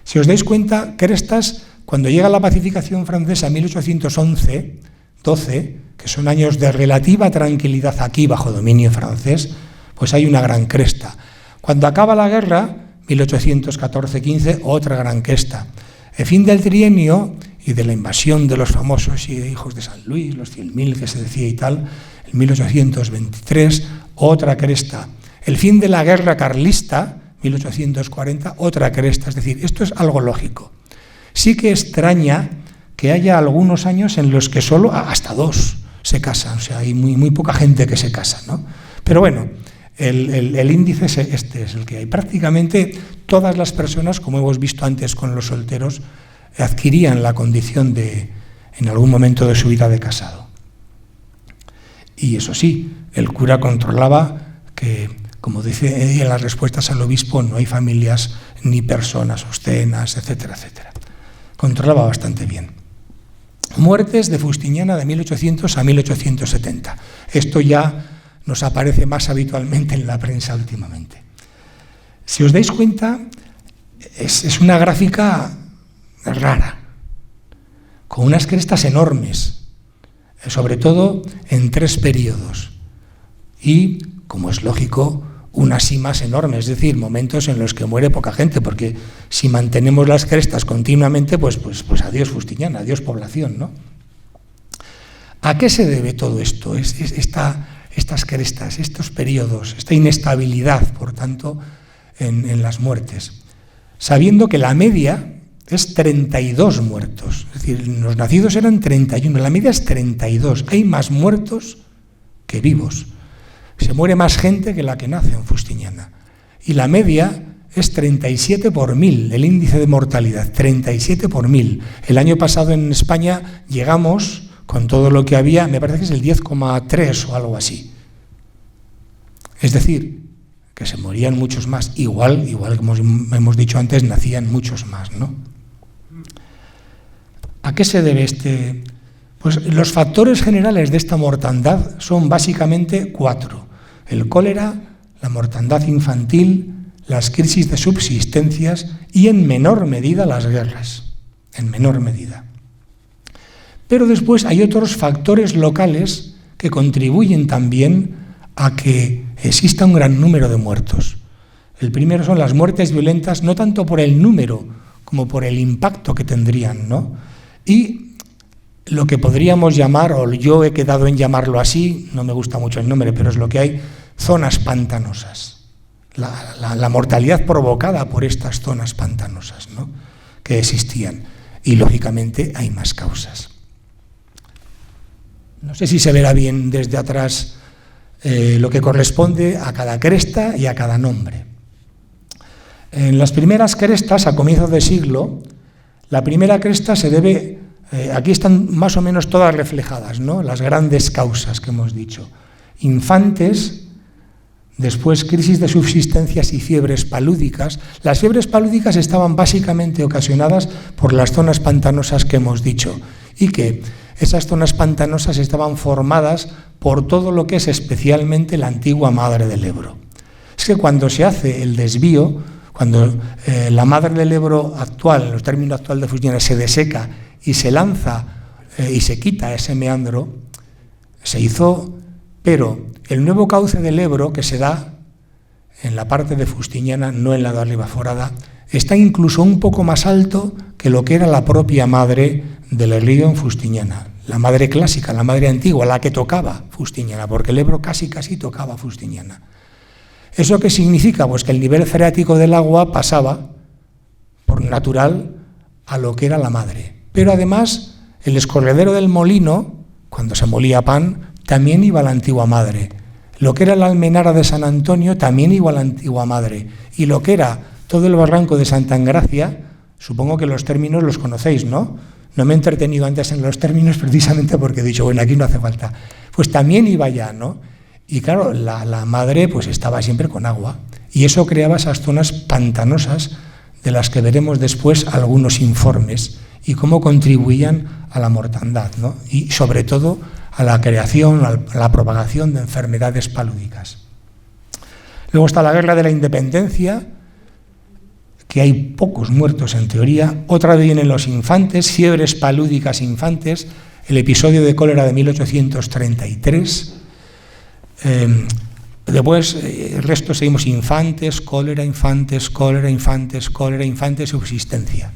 Si os dais cuenta, crestas, cuando llega la pacificación francesa en 1811, 12, que son años de relativa tranquilidad aquí bajo dominio francés, pues hay una gran cresta. Cuando acaba la guerra, 1814-15, otra gran cresta. El fin del trienio y de la invasión de los famosos hijos de San Luis, los 100.000 que se decía y tal, en 1823, otra cresta. El fin de la guerra carlista, 1840, otra cresta. Es decir, esto es algo lógico. Sí que extraña que haya algunos años en los que solo hasta 2 se casan, o sea, hay muy poca gente que se casa, ¿no? Pero bueno, el índice este es el que hay. Prácticamente todas las personas, como hemos visto antes con los solteros, adquirían la condición de, en algún momento de su vida, de casado. Y eso sí, el cura controlaba que, como dice en las respuestas al obispo, no hay familias ni personas obscenas, etcétera, etcétera. Controlaba bastante bien. Muertes de Justiniana de 1800 a 1870. Esto ya nos aparece más habitualmente en la prensa últimamente. Si os dais cuenta, es una gráfica rara, con unas crestas enormes, sobre todo en 3 periodos, y, como es lógico, unas cimas enormes, es decir, momentos en los que muere poca gente, porque si mantenemos las crestas continuamente, pues adiós Justiniana, adiós población, ¿no? ¿A qué se debe todo esto? Estas crestas, estos periodos, esta inestabilidad, por tanto, en las muertes, sabiendo que la media es 32 muertos, es decir, los nacidos eran 31, la media es 32, hay más muertos que vivos. Se muere más gente que la que nace en Justiniana. Y la media es 37 por 1000, el índice de mortalidad, 37 por 1000. El año pasado en España llegamos, con todo lo que había, me parece que es el 10,3 o algo así. Es decir, que se morían muchos más. Igual como hemos dicho antes, nacían muchos más, ¿no? ¿A qué se debe este...? Pues los factores generales de esta mortandad son básicamente 4. El cólera, la mortandad infantil, las crisis de subsistencias y, en menor medida, las guerras. En menor medida. Pero después hay otros factores locales que contribuyen también a que exista un gran número de muertos. El primero son las muertes violentas, no tanto por el número como por el impacto que tendrían, ¿no? Y lo que podríamos llamar, o yo he quedado en llamarlo así, no me gusta mucho el nombre, pero es lo que hay, zonas pantanosas. La mortalidad provocada por estas zonas pantanosas, ¿no?, que existían. Y, lógicamente, hay más causas. No sé si se verá bien desde atrás lo que corresponde a cada cresta y a cada nombre. En las primeras crestas, a comienzos de siglo, la primera cresta se debe, aquí están más o menos todas reflejadas, ¿no?, las grandes causas que hemos dicho. Infantes, después crisis de subsistencias y fiebres palúdicas. Las fiebres palúdicas estaban básicamente ocasionadas por las zonas pantanosas que hemos dicho, y que esas zonas pantanosas estaban formadas por todo lo que es especialmente la antigua madre del Ebro. Es que cuando se hace el desvío, cuando la madre del Ebro actual, en los términos actuales de Fustiñana, se deseca y se lanza y se quita ese meandro, se hizo, pero el nuevo cauce del Ebro que se da en la parte de Fustiñana, no en la de Arribaforada, está incluso un poco más alto que lo que era la propia madre del río en Fustiñana, la madre clásica, la madre antigua, la que tocaba Fustiñana, porque el Ebro casi tocaba Fustiñana. ¿Eso qué significa? Pues que el nivel freático del agua pasaba, por natural, a lo que era la madre. Pero además, el escorredero del molino, cuando se molía pan, también iba a la antigua madre. Lo que era la almenara de San Antonio también iba a la antigua madre. Y lo que era todo el barranco de Santa Engracia, supongo que los términos los conocéis, ¿no? No me he entretenido antes en los términos precisamente porque he dicho, bueno, aquí no hace falta. Pues también iba allá, ¿no? Y claro, la madre pues estaba siempre con agua. Y eso creaba esas zonas pantanosas de las que veremos después algunos informes y cómo contribuían a la mortandad, ¿no? Y sobre todo a la creación, a la propagación de enfermedades palúdicas. Luego está la Guerra de la Independencia, que hay pocos muertos en teoría. Otra vez vienen los infantes, fiebres palúdicas infantes, el episodio de cólera de 1833. Después, el resto seguimos infantes, cólera, infantes, cólera, infantes, cólera, infantes, subsistencia.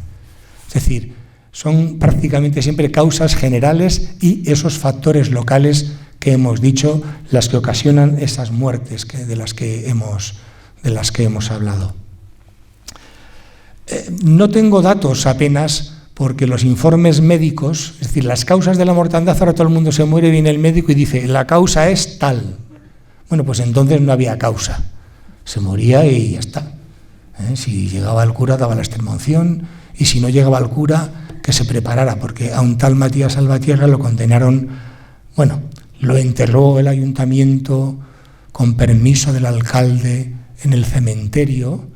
Es decir, son prácticamente siempre causas generales y esos factores locales que hemos dicho, las que ocasionan esas muertes de las que hemos hablado. No tengo datos apenas porque los informes médicos, es decir, las causas de la mortandad, ahora todo el mundo se muere, viene el médico y dice, la causa es tal. Bueno, pues entonces no había causa, se moría y ya está. Si llegaba el cura daba la extremaunción y si no llegaba el cura que se preparara, porque a un tal Matías Salvatierra lo condenaron, bueno, lo enterró el ayuntamiento con permiso del alcalde en el cementerio,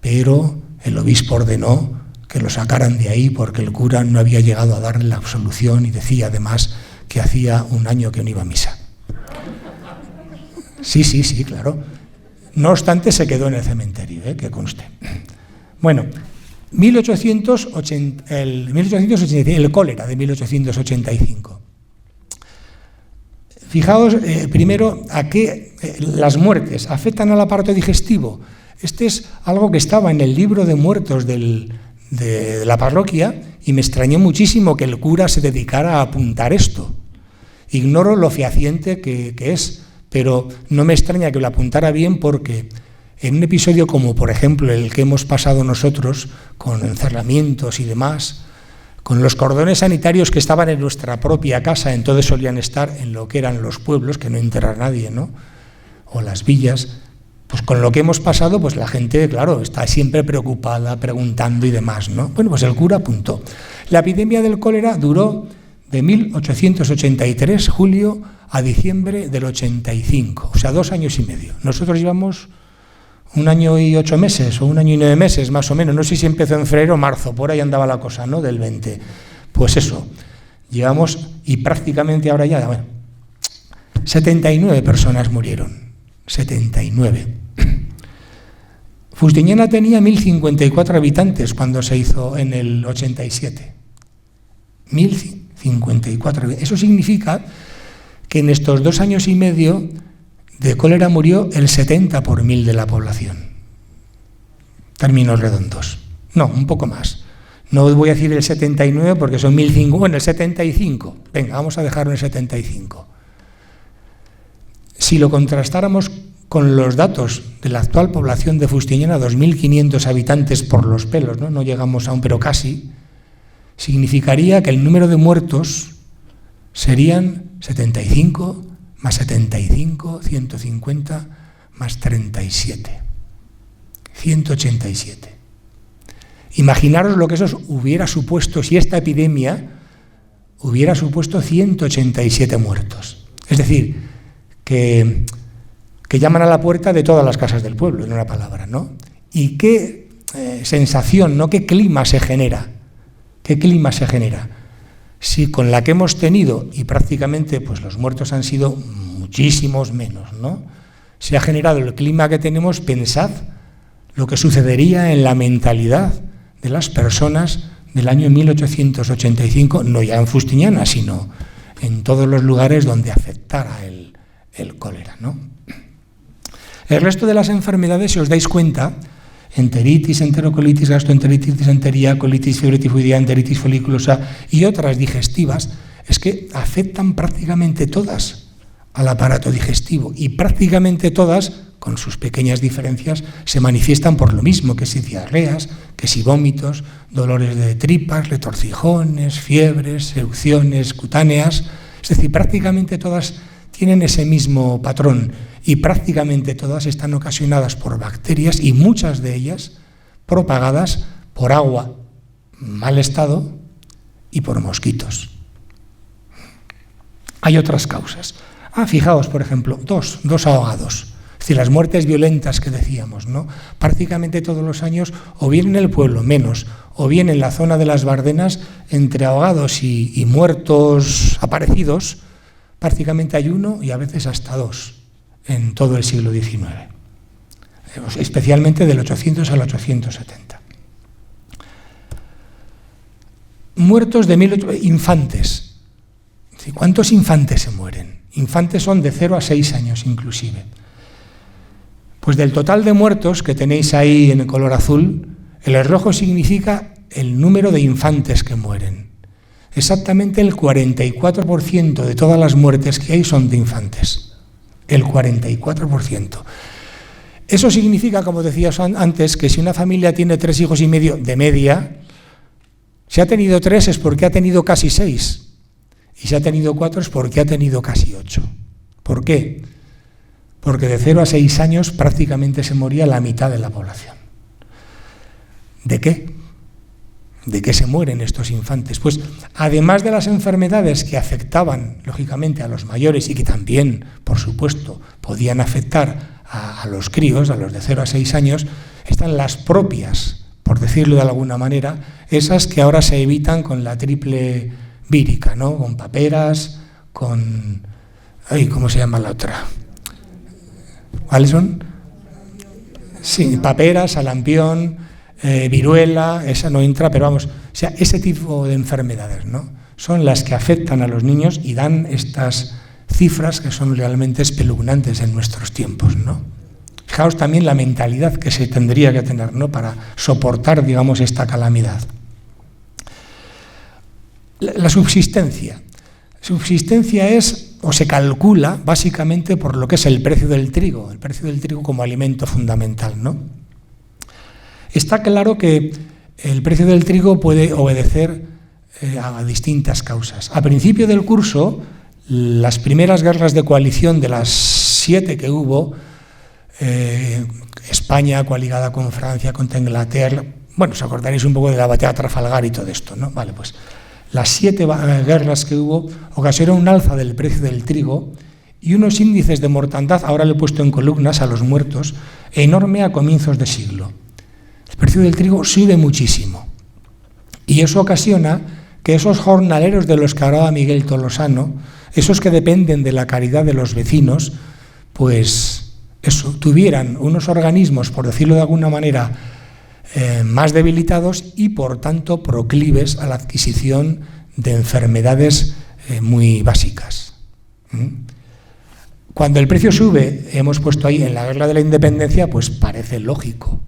pero el obispo ordenó que lo sacaran de ahí porque el cura no había llegado a darle la absolución y decía además que hacía un año que no iba a misa. Sí, claro. No obstante, se quedó en el cementerio, que conste. Bueno, 1885, el cólera de 1885. Fijaos primero a qué las muertes afectan al aparato digestivo. Este es algo que estaba en el libro de muertos de la parroquia y me extrañó muchísimo que el cura se dedicara a apuntar esto. Ignoro lo fehaciente que es, pero no me extraña que lo apuntara bien porque en un episodio como, por ejemplo, el que hemos pasado nosotros, con encerramientos y demás, con los cordones sanitarios que estaban en nuestra propia casa, entonces solían estar en lo que eran los pueblos, que no enterra a nadie, ¿no? O las villas, pues con lo que hemos pasado, pues la gente, claro, está siempre preocupada, preguntando y demás, ¿no? Bueno, pues el cura apuntó. La epidemia del cólera duró de 1883, julio, a diciembre del 85, o sea, 2 años y medio. Nosotros llevamos 1 año y 8 meses, o 1 año y 9 meses, más o menos. No sé si empezó en febrero o marzo, por ahí andaba la cosa, ¿no?, del 20. Pues eso, llevamos, y prácticamente ahora ya, bueno, 79 personas murieron, 79. Fustiñana tenía 1054 habitantes cuando se hizo en el 87. 1054. Eso significa que en estos 2 años y medio de cólera murió el 70 por 1000 de la población. Términos redondos. No, un poco más. No os voy a decir el 79 porque son 1005, bueno, el 75. Venga, vamos a dejarlo en el 75. Si lo contrastáramos con los datos de la actual población de Fustiñana, 2.500 habitantes por los pelos, no llegamos aún, pero casi, significaría que el número de muertos serían 75 más 75, 150 más 37. 187. Imaginaros lo que eso hubiera supuesto si esta epidemia hubiera supuesto 187 muertos. Es decir, que llaman a la puerta de todas las casas del pueblo, en una palabra, ¿no? Y qué sensación, ¿no? Qué clima se genera. ¿Qué clima se genera? Si con la que hemos tenido, y prácticamente pues los muertos han sido muchísimos menos, ¿no? Se ha generado el clima que tenemos, pensad lo que sucedería en la mentalidad de las personas del año 1885, no ya en Fustiñana, sino en todos los lugares donde afectara el cólera, ¿no? El resto de las enfermedades, si os dais cuenta, enteritis, enterocolitis, gastroenteritis, disentería, colitis, fiebre tifoidea, enteritis foliculosa y otras digestivas, es que afectan prácticamente todas al aparato digestivo y prácticamente todas, con sus pequeñas diferencias, se manifiestan por lo mismo, que si diarreas, que si vómitos, dolores de tripas, retorcijones, fiebres, erupciones cutáneas, es decir, prácticamente todas tienen ese mismo patrón y prácticamente todas están ocasionadas por bacterias y muchas de ellas propagadas por agua en mal estado y por mosquitos. Hay otras causas. Fijaos, por ejemplo, dos ahogados. Es decir, las muertes violentas que decíamos, ¿no? Prácticamente todos los años, o bien en el pueblo, menos, o bien en la zona de las Bardenas, entre ahogados y muertos aparecidos, prácticamente hay uno y a veces hasta dos en todo el siglo XIX, especialmente del 800 al 870. Muertos de infantes. ¿Cuántos infantes se mueren? Infantes son de 0 a 6 años inclusive. Pues del total de muertos que tenéis ahí en el color azul, el rojo significa el número de infantes que mueren. Exactamente el 44% de todas las muertes que hay son de infantes. El 44%. Eso significa, como decías antes, que si una familia tiene 3 hijos y medio de media, si ha tenido 3 es porque ha tenido casi 6. Y si ha tenido 4 es porque ha tenido casi 8. ¿Por qué? Porque de 0 a 6 años prácticamente se moría la mitad de la población. ¿De qué? ¿De qué se mueren estos infantes? Pues además de las enfermedades que afectaban, lógicamente, a los mayores y que también, por supuesto, podían afectar a los críos, a los de 0 a 6 años, están las propias, por decirlo de alguna manera, esas que ahora se evitan con la triple vírica, ¿no? Con paperas, con... ¿cómo se llama la otra? ¿Cuáles son? Sí, paperas, sarampión, viruela, esa no entra, pero vamos, o sea, ese tipo de enfermedades, ¿no? Son las que afectan a los niños y dan estas cifras que son realmente espeluznantes en nuestros tiempos, ¿no? Fijaos también la mentalidad que se tendría que tener, ¿no? Para soportar, digamos, esta calamidad. La subsistencia. Subsistencia es, o se calcula, básicamente por lo que es el precio del trigo como alimento fundamental, ¿no? Está claro que el precio del trigo puede obedecer a distintas causas. A principio del curso, las primeras guerras de coalición de las 7 que hubo, España coaligada con Francia, contra Inglaterra, bueno, os acordaréis un poco de la batalla de Trafalgar y todo esto, ¿no? Vale, pues las 7 guerras que hubo ocasionaron un alza del precio del trigo y unos índices de mortandad, ahora lo he puesto en columnas a los muertos, enorme a comienzos de siglo. El precio del trigo sube muchísimo y eso ocasiona que esos jornaleros de los que hablaba Miguel Tolosano, esos que dependen de la caridad de los vecinos, pues eso, tuvieran unos organismos, por decirlo de alguna manera, más debilitados y por tanto proclives a la adquisición de enfermedades muy básicas. Cuando el precio sube, hemos puesto ahí en la guerra de la independencia, pues parece lógico.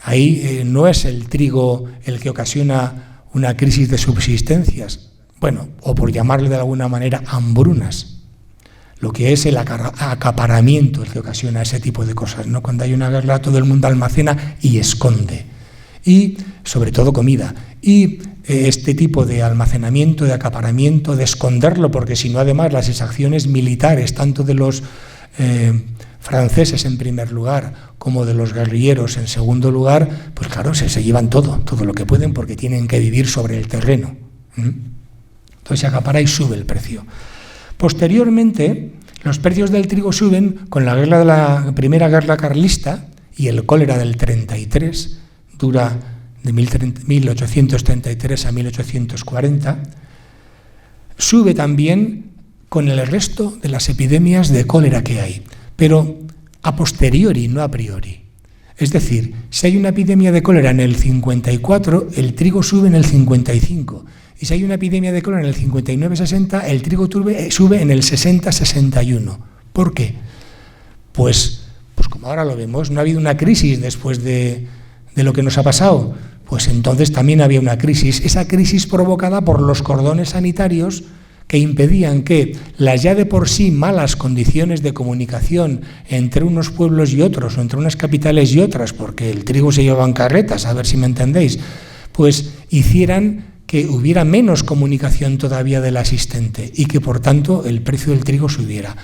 Ahí no es el trigo el que ocasiona una crisis de subsistencias, bueno, o por llamarle de alguna manera hambrunas. Lo que es el acaparamiento el que ocasiona ese tipo de cosas, ¿no? Cuando hay una guerra, todo el mundo almacena y esconde. Y sobre todo comida. Y este tipo de almacenamiento, de acaparamiento, de esconderlo, porque si no, además, las exacciones militares, tanto de los franceses en primer lugar, como de los guerrilleros en segundo lugar, pues claro, se llevan todo lo que pueden, porque tienen que vivir sobre el terreno. Entonces se acapara y sube el precio. Posteriormente, los precios del trigo suben con la primera guerra carlista y el cólera del 33, dura de 1833 a 1840, sube también con el resto de las epidemias de cólera que hay, pero a posteriori, no a priori. Es decir, si hay una epidemia de cólera en el 54, el trigo sube en el 55. Y si hay una epidemia de cólera en el 59-60, el trigo sube en el 60-61. ¿Por qué? Pues como ahora lo vemos, no ha habido una crisis después de lo que nos ha pasado. Pues entonces también había una crisis. Esa crisis provocada por los cordones sanitarios que impedían que las ya de por sí malas condiciones de comunicación entre unos pueblos y otros, o entre unas capitales y otras, porque el trigo se llevaba en carretas, a ver si me entendéis, pues hicieran que hubiera menos comunicación todavía de la existente y que, por tanto, el precio del trigo subiera.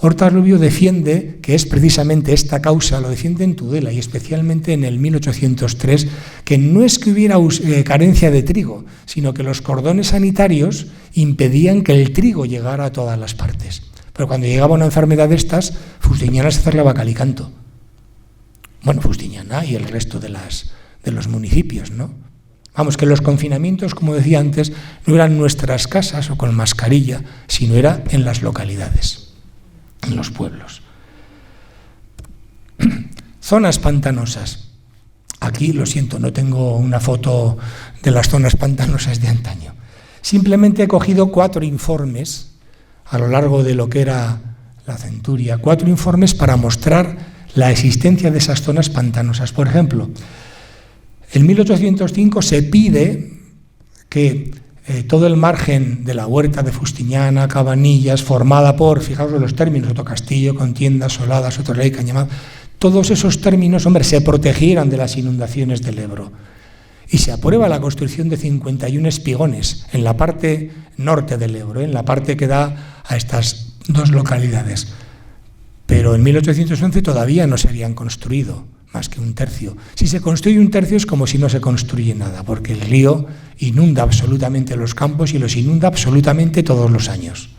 Horta Rubio defiende que es precisamente esta causa, lo defiende en Tudela y especialmente en el 1803, que no es que hubiera carencia de trigo, sino que los cordones sanitarios impedían que el trigo llegara a todas las partes. Pero cuando llegaba una enfermedad de estas, Fustiñana se cerraba cal y canto. Bueno, Fustiñana y el resto de los municipios, ¿no? Vamos, que los confinamientos, como decía antes, no eran nuestras casas o con mascarilla, sino era en las localidades, en los pueblos. Zonas pantanosas. Aquí, lo siento, no tengo una foto de las zonas pantanosas de antaño. Simplemente he cogido 4 informes a lo largo de lo que era la centuria, 4 informes para mostrar la existencia de esas zonas pantanosas. Por ejemplo, en 1805 se pide que todo el margen de la huerta de Fustiñana, Cabanillas, formada por, fijaos en los términos, Sotocastillo, Contienda, Solada, Sotorrey, Cañamad, todos esos términos, hombre, se protegieran de las inundaciones del Ebro. Y se aprueba la construcción de 51 espigones en la parte norte del Ebro, en la parte que da a estas 2 localidades. Pero en 1811 todavía no se habían construido más que 1/3. Si se construye 1/3 es como si no se construye nada, porque el río inunda absolutamente los campos y los inunda absolutamente todos los años,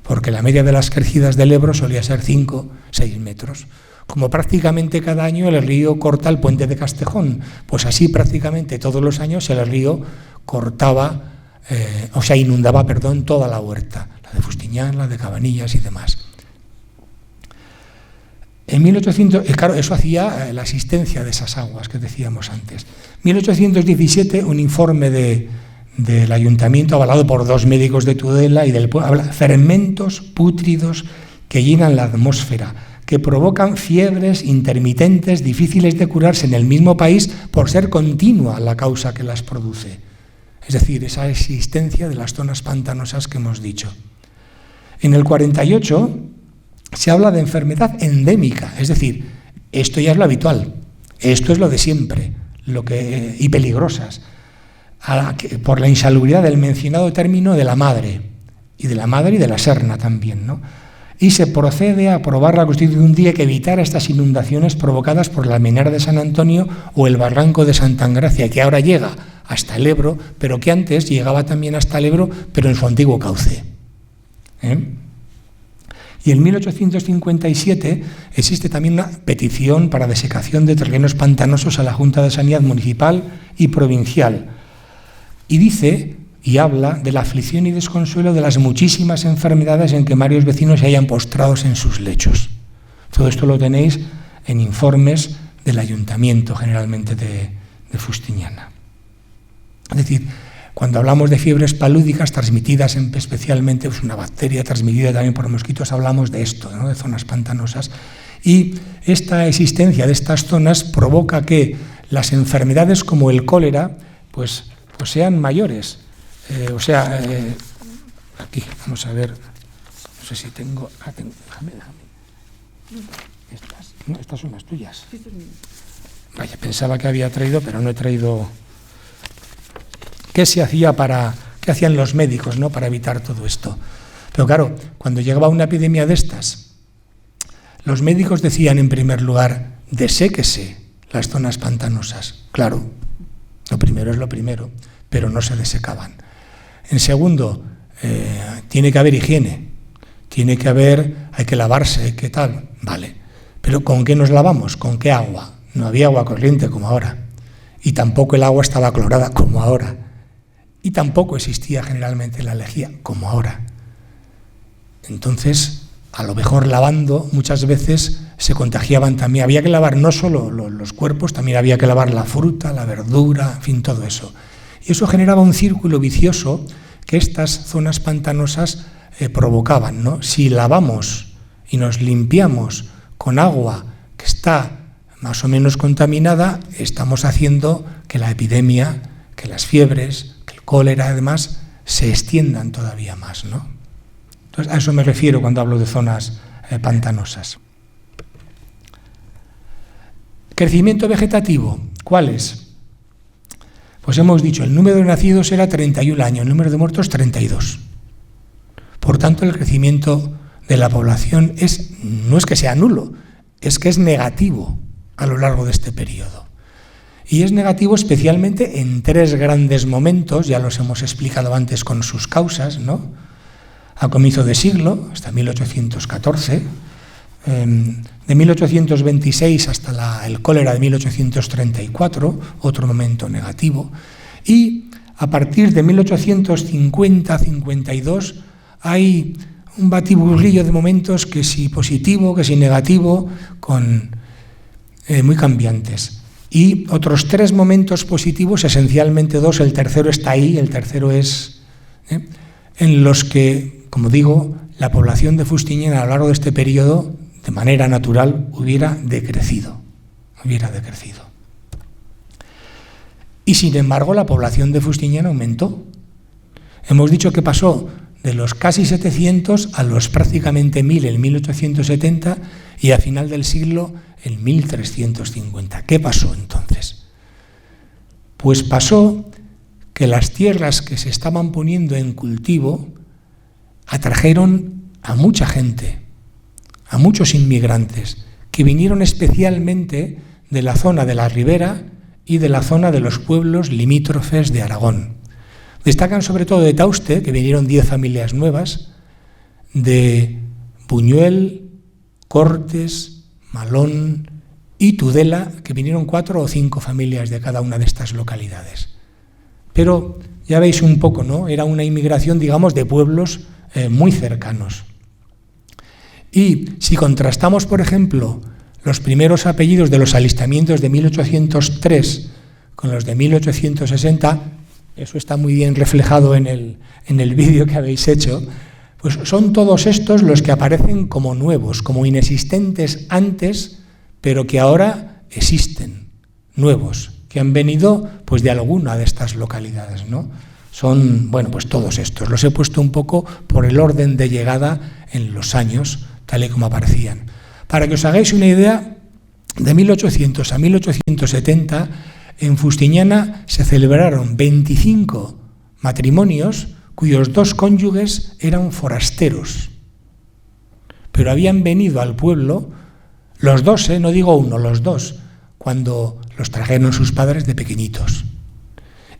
porque la media de las crecidas del Ebro solía ser 5-6 metros. Como prácticamente cada año el río corta el puente de Castejón, pues así prácticamente todos los años el río inundaba toda la huerta, la de Fustiñán, la de Cabanillas y demás. En 1800, claro, eso hacía la asistencia de esas aguas que decíamos antes. 1817, un informe del ayuntamiento avalado por 2 médicos de Tudela y del pueblo, habla de fermentos pútridos que llenan la atmósfera, que provocan fiebres intermitentes difíciles de curarse en el mismo país por ser continua la causa que las produce. Es decir, esa existencia de las zonas pantanosas que hemos dicho. En el 48 se habla de enfermedad endémica, es decir, esto ya es lo habitual, esto es lo de siempre, y peligrosas, por la insalubridad del mencionado término de la madre y de la serna también, ¿no? Y se procede a aprobar la Constitución de un día que evitara estas inundaciones provocadas por la Almenara de San Antonio o el barranco de Santa Engracia, que ahora llega hasta el Ebro, pero que antes llegaba también hasta el Ebro, pero en su antiguo cauce. Y en 1857 existe también una petición para desecación de terrenos pantanosos a la Junta de Sanidad Municipal y Provincial. Y dice, y habla de la aflicción y desconsuelo de las muchísimas enfermedades en que varios vecinos se hayan postrados en sus lechos. Todo esto lo tenéis en informes del ayuntamiento, generalmente de Fustiñana. Es decir, cuando hablamos de fiebres palúdicas transmitidas especialmente, pues una bacteria transmitida también por mosquitos, hablamos de esto, ¿no? De zonas pantanosas. Y esta existencia de estas zonas provoca que las enfermedades como el cólera pues sean mayores. Aquí, vamos a ver, no sé si tengo... Déjame. Estas son las tuyas. Vaya, pensaba que había traído, pero no he traído... ¿Qué hacían los médicos, ¿no?, para evitar todo esto? Pero claro, cuando llegaba una epidemia de estas, los médicos decían, en primer lugar, deséquese las zonas pantanosas. Claro, lo primero es lo primero, pero no se desecaban. En segundo, tiene que haber higiene, hay que lavarse, ¿qué tal? Vale, pero ¿con qué nos lavamos? ¿Con qué agua? No había agua corriente como ahora, y tampoco el agua estaba clorada como ahora, y tampoco existía generalmente la lejía como ahora. Entonces, a lo mejor lavando muchas veces se contagiaban también. Había que lavar no solo los cuerpos, también había que lavar la fruta, la verdura, en fin, todo eso. Y eso generaba un círculo vicioso que estas zonas pantanosas provocaban, ¿no? Si lavamos y nos limpiamos con agua que está más o menos contaminada, estamos haciendo que la epidemia, que las fiebres, que el cólera, además, se extiendan todavía más, ¿no? Entonces, a eso me refiero cuando hablo de zonas pantanosas. Crecimiento vegetativo, ¿cuál es? Pues hemos dicho, el número de nacidos era 31 años, el número de muertos 32. Por tanto, el crecimiento de la población no es que sea nulo, es que es negativo a lo largo de este periodo. Y es negativo especialmente en 3 grandes momentos, ya los hemos explicado antes con sus causas, ¿no? A comienzo de siglo, hasta 1814, de 1826 hasta el cólera de 1834, otro momento negativo, y a partir de 1850-52 hay un batiburrillo de momentos que si positivo, que si negativo, muy cambiantes. Y otros 3 momentos positivos, esencialmente 2, el tercero está ahí, el tercero es en los que, como digo, la población de Fustiñana a lo largo de este periodo, de manera natural, hubiera decrecido. Y sin embargo, la población de Fustiñana aumentó. Hemos dicho que pasó de los casi 700 a los prácticamente 1000 en 1870 y a final del siglo en 1350. ¿Qué pasó entonces? Pues pasó que las tierras que se estaban poniendo en cultivo atrajeron a mucha gente, a muchos inmigrantes, que vinieron especialmente de la zona de la Ribera y de la zona de los pueblos limítrofes de Aragón. Destacan sobre todo de Tauste, que vinieron 10 familias nuevas, de Buñuel, Cortes, Malón y Tudela, que vinieron 4 o 5 familias de cada una de estas localidades. Pero ya veis un poco, ¿no? Era una inmigración, digamos, de pueblos muy cercanos. Y si contrastamos, por ejemplo, los primeros apellidos de los alistamientos de 1803 con los de 1860, eso está muy bien reflejado en el vídeo que habéis hecho, pues son todos estos los que aparecen como nuevos, como inexistentes antes, pero que ahora existen, nuevos, que han venido pues de alguna de estas localidades, ¿no? Son, bueno, pues todos estos. Los he puesto un poco por el orden de llegada en los años, tal y como aparecían. Para que os hagáis una idea, de 1800 a 1870, en Fustiñana se celebraron 25 matrimonios cuyos 2 cónyuges eran forasteros. Pero habían venido al pueblo los 2, no digo uno, los 2, cuando los trajeron sus padres de pequeñitos.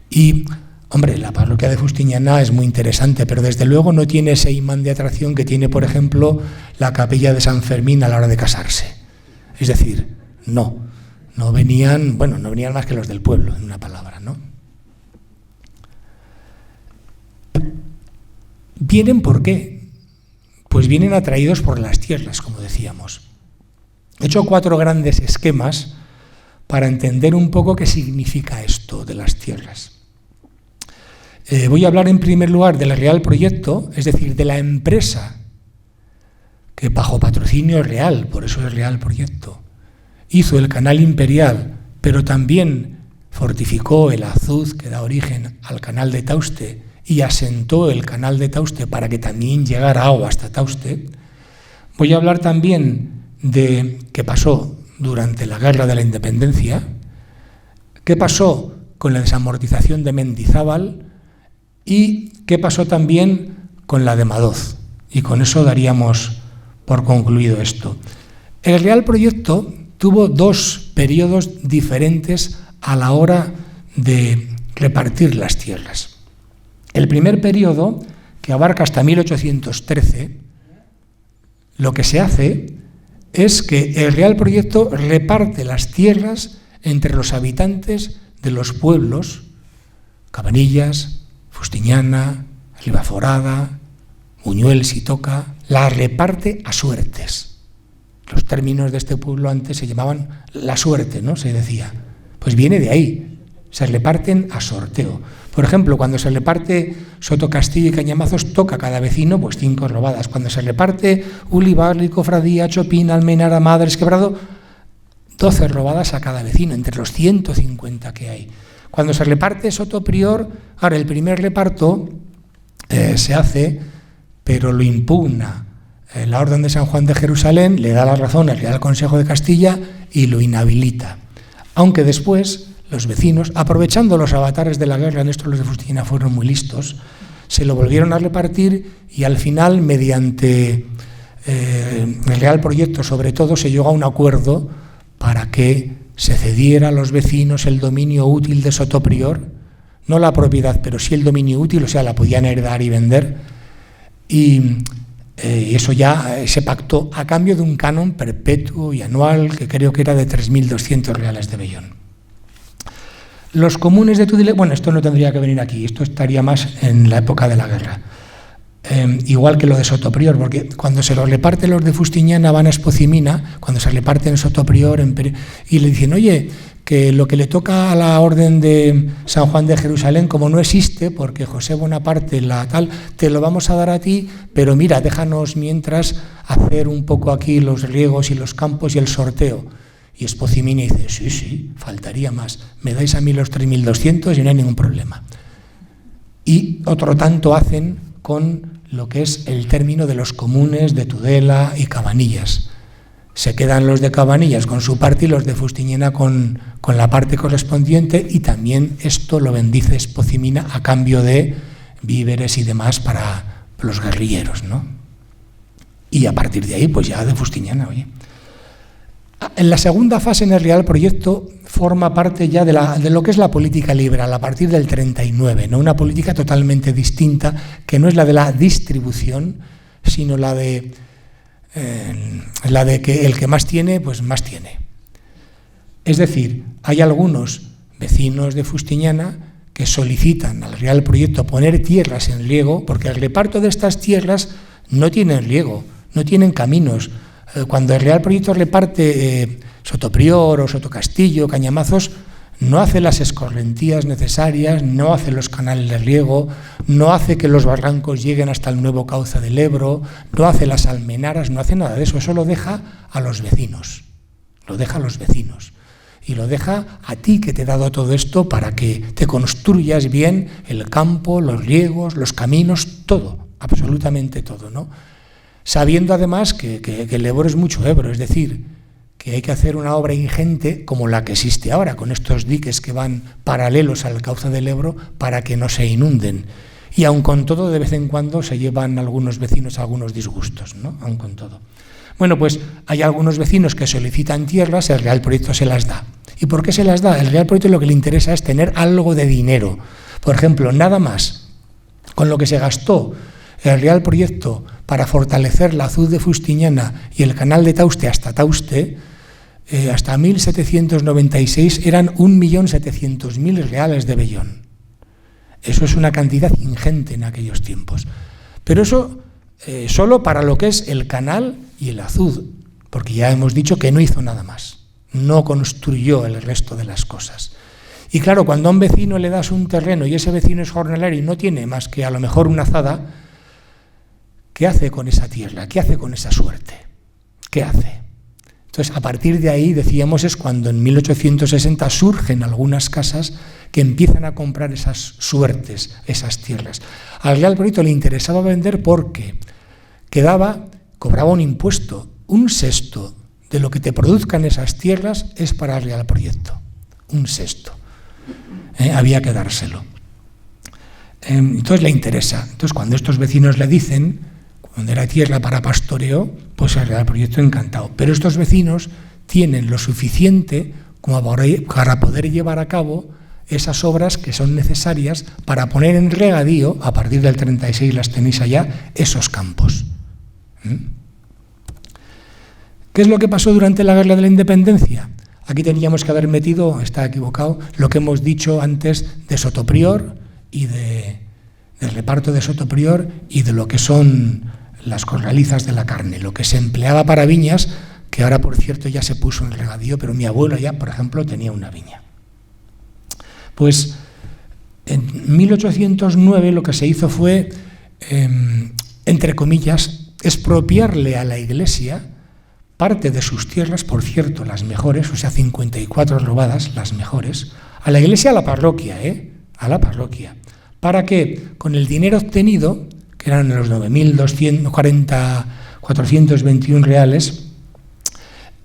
Y, hombre, la parroquia de Fustiñana es muy interesante, pero desde luego no tiene ese imán de atracción que tiene, por ejemplo, la capilla de San Fermín a la hora de casarse. Es decir, no venían más que los del pueblo, en una palabra, ¿no? ¿Vienen por qué? Pues vienen atraídos por las tierras, como decíamos. He hecho 4 grandes esquemas para entender un poco qué significa esto de las tierras. Voy a hablar en primer lugar del Real Proyecto, es decir, de la empresa que bajo patrocinio real, por eso es Real Proyecto, hizo el Canal Imperial pero también fortificó el Azuz que da origen al canal de Tauste y asentó el canal de Tauste para que también llegara agua hasta Tauste, voy a hablar también de qué pasó durante la Guerra de la Independencia, qué pasó con la desamortización de Mendizábal y qué pasó también con la de Madoz. Y con eso daríamos por concluido esto. El Real Proyecto tuvo dos periodos diferentes a la hora de repartir las tierras. El primer periodo, que abarca hasta 1813, lo que se hace es que el Real Proyecto reparte las tierras entre los habitantes de los pueblos Cabanillas, Fustiñana, Ribaforada, Buñuel, si toca, las reparte a suertes. Los términos de este pueblo antes se llamaban la suerte, ¿no? Se decía. Pues viene de ahí, se reparten a sorteo. Por ejemplo, cuando se reparte Sotocastillo y Cañamazos, toca a cada vecino pues 5 robadas. Cuando se reparte Ulibarri, Cofradía, Chopín, Almenara, Madres, Quebrado, 12 robadas a cada vecino, entre los 150 que hay. Cuando se reparte Sotoprior, ahora el primer reparto se hace, pero lo impugna la Orden de San Juan de Jerusalén, le da la razón al Real Consejo de Castilla y lo inhabilita. Aunque después los vecinos, aprovechando los avatares de la guerra, en esto los de Fustiñana fueron muy listos, se lo volvieron a repartir y al final, mediante el Real Proyecto sobre todo, se llegó a un acuerdo para que se cediera a los vecinos el dominio útil de Sotoprior, no la propiedad, pero sí el dominio útil, o sea, la podían heredar y vender, y eso ya se pactó a cambio de un canon perpetuo y anual que creo que era de 3.200 reales de vellón. Los comunes de Tudela, bueno, esto no tendría que venir aquí, esto estaría más en la época de la guerra. Igual que lo de Sotoprior, porque cuando se los reparten los de Fustiñana van a Espocimina, cuando se reparten Sotoprior y le dicen, oye, que lo que le toca a la Orden de San Juan de Jerusalén, como no existe, porque José Bonaparte la tal, te lo vamos a dar a ti, pero mira, déjanos mientras hacer un poco aquí los riegos y los campos y el sorteo. Y Espocimina dice, sí, faltaría más, me dais a mí los 3.200 y no hay ningún problema. Y otro tanto hacen con lo que es el término de los comunes de Tudela y Cabanillas. Se quedan los de Cabanillas con su parte y los de Fustiñana con la parte correspondiente, y también esto lo bendice Espocimina a cambio de víveres y demás para los guerrilleros, ¿no? Y a partir de ahí, pues ya de Fustiñana, oye. En la segunda fase en el Real Proyecto forma parte ya de lo que es la política liberal a partir del 39, ¿no? Una política totalmente distinta, que no es la de la distribución, sino la de que el que más tiene, pues más tiene. Es decir, hay algunos vecinos de Fustiñana que solicitan al Real Proyecto poner tierras en riego, porque el reparto de estas tierras no tienen riego, no tienen caminos. Cuando el Real Proyecto reparte Sotoprior o Sotocastillo, Cañamazos, no hace las escorrentías necesarias, no hace los canales de riego, no hace que los barrancos lleguen hasta el nuevo cauce del Ebro, no hace las almenaras, no hace nada de eso, eso lo deja a los vecinos, lo deja a los vecinos. Y lo deja a ti, que te he dado todo esto para que te construyas bien el campo, los riegos, los caminos, todo, absolutamente todo, ¿no? Sabiendo además que el Ebro es mucho Ebro, es decir, que hay que hacer una obra ingente como la que existe ahora, con estos diques que van paralelos al cauce del Ebro para que no se inunden. Y aun con todo, de vez en cuando se llevan algunos vecinos algunos disgustos, ¿no? Aun con todo. Bueno, pues hay algunos vecinos que solicitan tierras, el Real Proyecto se las da. ¿Y por qué se las da? El Real Proyecto lo que le interesa es tener algo de dinero. Por ejemplo, nada más con lo que se gastó el Real Proyecto para fortalecer la Azuz de Fustiñana y el canal de Tauste hasta Tauste, hasta 1796 eran 1.700.000 reales de vellón. Eso es una cantidad ingente en aquellos tiempos. Pero eso solo para lo que es el canal y el Azuz, porque ya hemos dicho que no hizo nada más, no construyó el resto de las cosas. Y claro, cuando a un vecino le das un terreno y ese vecino es jornalero y no tiene más que a lo mejor una azada, ¿qué hace con esa tierra? ¿Qué hace con esa suerte? ¿Qué hace? Entonces, a partir de ahí, decíamos, es cuando en 1860 surgen algunas casas que empiezan a comprar esas suertes, esas tierras. Al Real Proyecto le interesaba vender porque cobraba un impuesto, un sexto de lo que te produzcan esas tierras es para el Real Proyecto, un sexto. Había que dárselo. Entonces le interesa. Entonces, cuando estos vecinos le dicen, cuando era tierra para pastoreo, pues el Real Proyecto encantado. Pero estos vecinos tienen lo suficiente como para poder llevar a cabo esas obras que son necesarias para poner en regadío, a partir del 36 las tenéis allá, esos campos. ¿Qué es lo que pasó durante la Guerra de la Independencia? Aquí teníamos que haber metido, está equivocado, lo que hemos dicho antes de Sotoprior y del reparto de Sotoprior y de lo que son las corralizas de la carne, lo que se empleaba para viñas, que ahora, por cierto, ya se puso en regadío, pero mi abuelo ya, por ejemplo, tenía una viña. Pues en 1809 lo que se hizo fue, entre comillas, expropiarle a la Iglesia parte de sus tierras, por cierto, las mejores, o sea, 54 robadas, las mejores, a la Iglesia, a la parroquia, a la parroquia, para que con el dinero obtenido, que eran los 9.421 reales,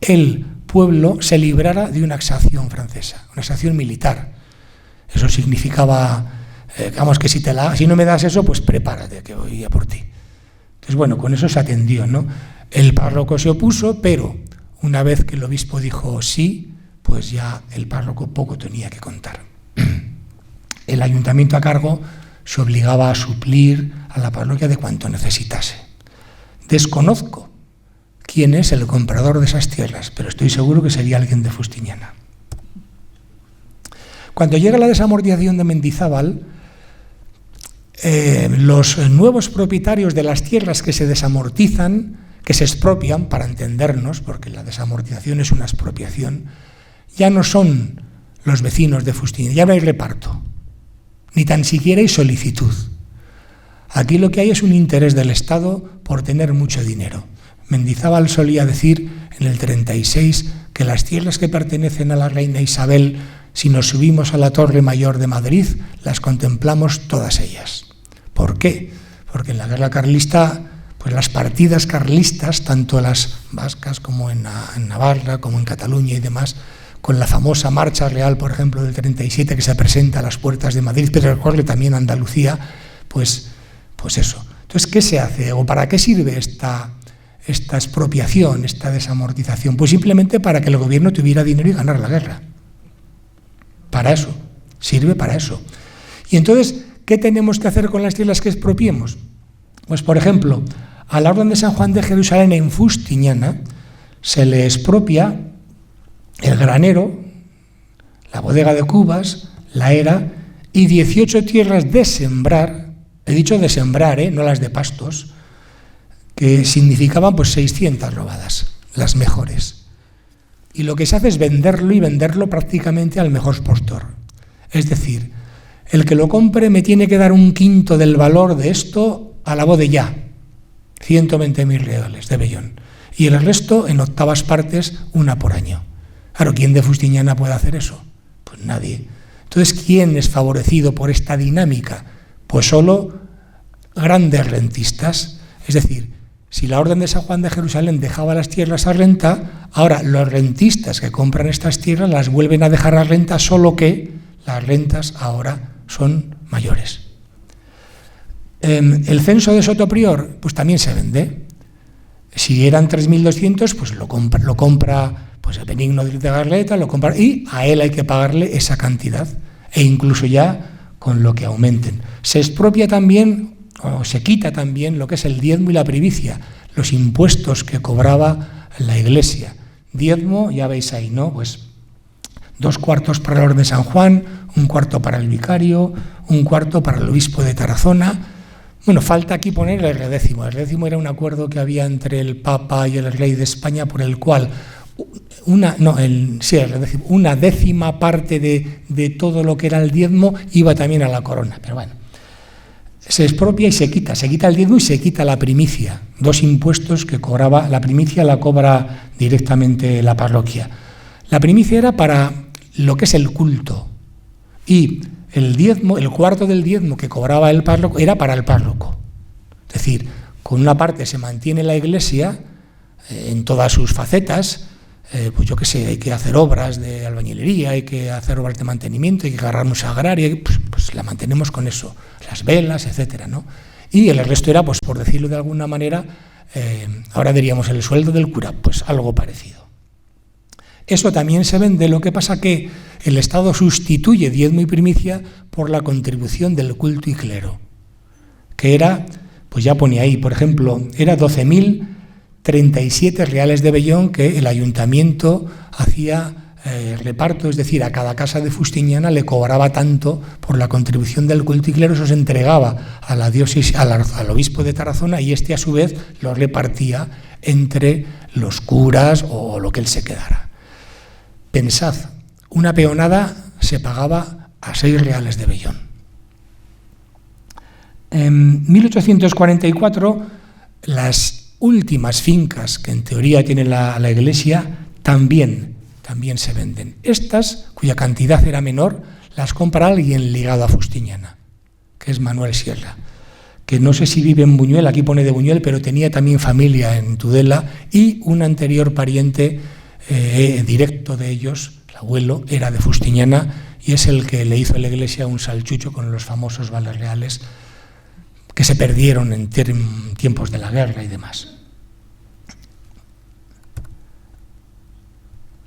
el pueblo se librara de una exacción francesa, una exacción militar. Eso significaba, que si no me das eso, pues prepárate, que voy a por ti. Entonces, bueno, con eso se atendió, ¿no? El párroco se opuso, pero una vez que el obispo dijo sí, pues ya el párroco poco tenía que contar. El ayuntamiento a cargo se obligaba a suplir a la parroquia de cuanto necesitase. Desconozco quién es el comprador de esas tierras, pero estoy seguro que sería alguien de Fustiñana. Cuando llega la desamortización de Mendizábal, los nuevos propietarios de las tierras que se desamortizan, que se expropian, para entendernos, porque la desamortización es una expropiación, ya no son los vecinos de Fustiñana, ya no hay reparto, ni tan siquiera hay solicitud. Aquí lo que hay es un interés del Estado por tener mucho dinero. Mendizábal solía decir en el 36 que las tierras que pertenecen a la reina Isabel, si nos subimos a la Torre Mayor de Madrid, las contemplamos todas ellas. ¿Por qué? Porque en la guerra carlista, pues las partidas carlistas, tanto las vascas como en Navarra, como en Cataluña y demás, con la famosa Marcha Real, por ejemplo, del 37, que se presenta a las puertas de Madrid, pero recorre también Andalucía, pues eso. Entonces, ¿qué se hace? ¿O para qué sirve esta expropiación, esta desamortización? Pues simplemente para que el gobierno tuviera dinero y ganar la guerra. Para eso, sirve para eso. Y entonces, ¿qué tenemos que hacer con las tierras que expropiemos? Pues, por ejemplo, a la Orden de San Juan de Jerusalén en Fustiñana se le expropia el granero, la bodega de cubas, la era y 18 tierras de sembrar, he dicho de sembrar, no las de pastos, que significaban pues 600 robadas, las mejores. Y lo que se hace es venderlo y venderlo prácticamente al mejor postor. Es decir, el que lo compre me tiene que dar un quinto del valor de esto a la voz de ya, 120.000 reales de vellón. Y el resto en octavas partes, una por año. Claro, ¿quién de Fustiñana puede hacer eso? Pues nadie. Entonces, ¿quién es favorecido por esta dinámica? Pues solo grandes rentistas. Es decir, si la Orden de San Juan de Jerusalén dejaba las tierras a renta, ahora los rentistas que compran estas tierras las vuelven a dejar a renta, solo que las rentas ahora son mayores. El censo de Sotoprior, pues también se vende. Si eran 3.200, pues lo compra pues el Benigno de Garleta, lo compra y a él hay que pagarle esa cantidad, e incluso ya con lo que aumenten. Se expropia también, o se quita también lo que es el diezmo y la privicia, los impuestos que cobraba la Iglesia. Diezmo, ya veis ahí, ¿no? Pues 2 cuartos para la Orden de San Juan, 1 cuarto para el vicario, 1 cuarto para el obispo de Tarazona. Bueno, falta aquí poner el redécimo. El redécimo era un acuerdo que había entre el Papa y el Rey de España por el cual una décima parte de todo lo que era el diezmo iba también a la corona. Pero bueno, se expropia y se quita el diezmo y se quita la primicia, 2 impuestos que cobraba. La primicia la cobra directamente la parroquia. La primicia era para lo que es el culto, y el diezmo, el cuarto del diezmo que cobraba el párroco era para el párroco. Es decir, con una parte se mantiene la iglesia en todas sus facetas, pues yo qué sé, hay que hacer obras de albañilería, hay que hacer obras de mantenimiento, hay que agarrar un sagrario, pues la mantenemos con eso, las velas, etcétera, ¿no? Y el resto era, pues por decirlo de alguna manera, ahora diríamos el sueldo del cura, pues algo parecido. Eso también se vende, lo que pasa que el Estado sustituye diezmo y primicia por la contribución del culto y clero, que era, pues ya pone ahí, por ejemplo, era 12.037 reales de vellón que el ayuntamiento hacía reparto, es decir, a cada casa de Fustiñana le cobraba tanto por la contribución del culto y clero, eso se entregaba a la diócesis, al obispo de Tarazona, y este a su vez lo repartía entre los curas o lo que él se quedara. Pensad, una peonada se pagaba a 6 reales de vellón. En 1844, las últimas fincas que en teoría tiene la iglesia también se venden. Estas, cuya cantidad era menor, las compra alguien ligado a Fustiñana, que es Manuel Sierra, que no sé si vive en Buñuel, aquí pone de Buñuel, pero tenía también familia en Tudela, y un anterior pariente directo de ellos, el abuelo, era de Fustiñana, y es el que le hizo a la iglesia un salchucho con los famosos vales reales que se perdieron en tiempos de la guerra y demás.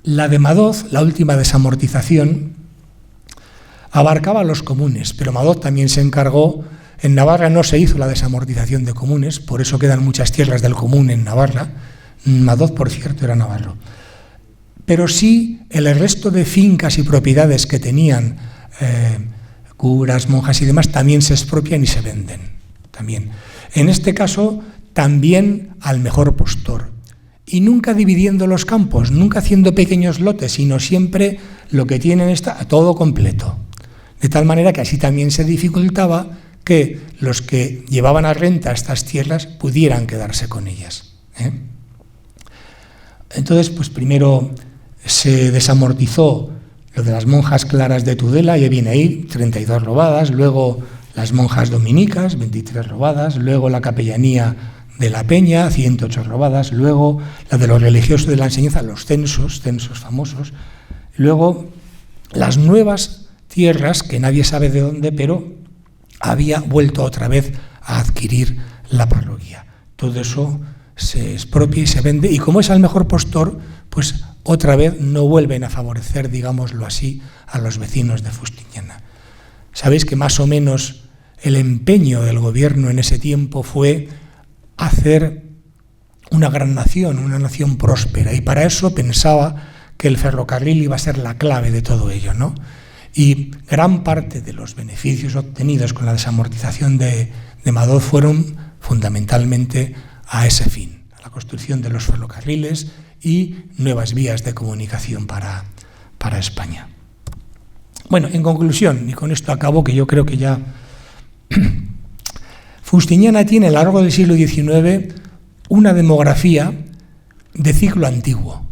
La de Madoz, la última desamortización, abarcaba los comunes, pero Madoz también se encargó. En Navarra no se hizo la desamortización de comunes, por eso quedan muchas tierras del común en Navarra. Madoz, por cierto, era navarro. Pero sí el resto de fincas y propiedades que tenían curas, monjas y demás también se expropian y se venden. También. En este caso, también al mejor postor. Y nunca dividiendo los campos, nunca haciendo pequeños lotes, sino siempre lo que tienen está todo completo. De tal manera que así también se dificultaba que los que llevaban a renta estas tierras pudieran quedarse con ellas. Entonces, pues primero se desamortizó lo de las monjas claras de Tudela, ya viene ahí, 32 robadas, luego las monjas dominicas, 23 robadas, luego la capellanía de la Peña, 108 robadas, luego la de los religiosos de la enseñanza, los censos famosos, luego las nuevas tierras, que nadie sabe de dónde, pero había vuelto otra vez a adquirir la parroquia. Todo eso se expropia y se vende, y como es al mejor postor, pues otra vez no vuelven a favorecer, digámoslo así, a los vecinos de Fustiñana. Sabéis que más o menos el empeño del gobierno en ese tiempo fue hacer una gran nación, una nación próspera, y para eso pensaba que el ferrocarril iba a ser la clave de todo ello, ¿no? Y gran parte de los beneficios obtenidos con la desamortización de Madoz fueron fundamentalmente a ese fin, a la construcción de los ferrocarriles y nuevas vías de comunicación para España. Bueno, en conclusión, y con esto acabo, que yo creo que ya Fustiñana tiene a lo largo del siglo XIX una demografía de ciclo antiguo.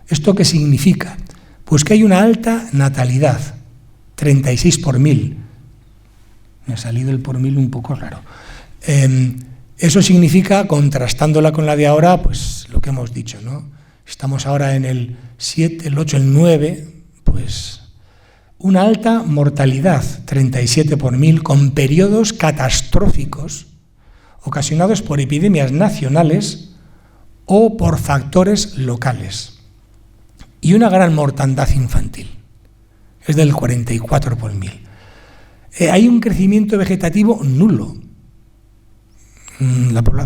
¿Esto qué significa? Pues que hay una alta natalidad, 36 por 1000. Me ha salido el por 1000 un poco raro. Eso significa, contrastándola con la de ahora, pues lo que hemos dicho, ¿no? Estamos ahora en el 7, el 8, el 9, pues una alta mortalidad, 37 por 1000, con periodos catastróficos ocasionados por epidemias nacionales o por factores locales. Y una gran mortandad infantil, es del 44 por 1000. Hay un crecimiento vegetativo nulo.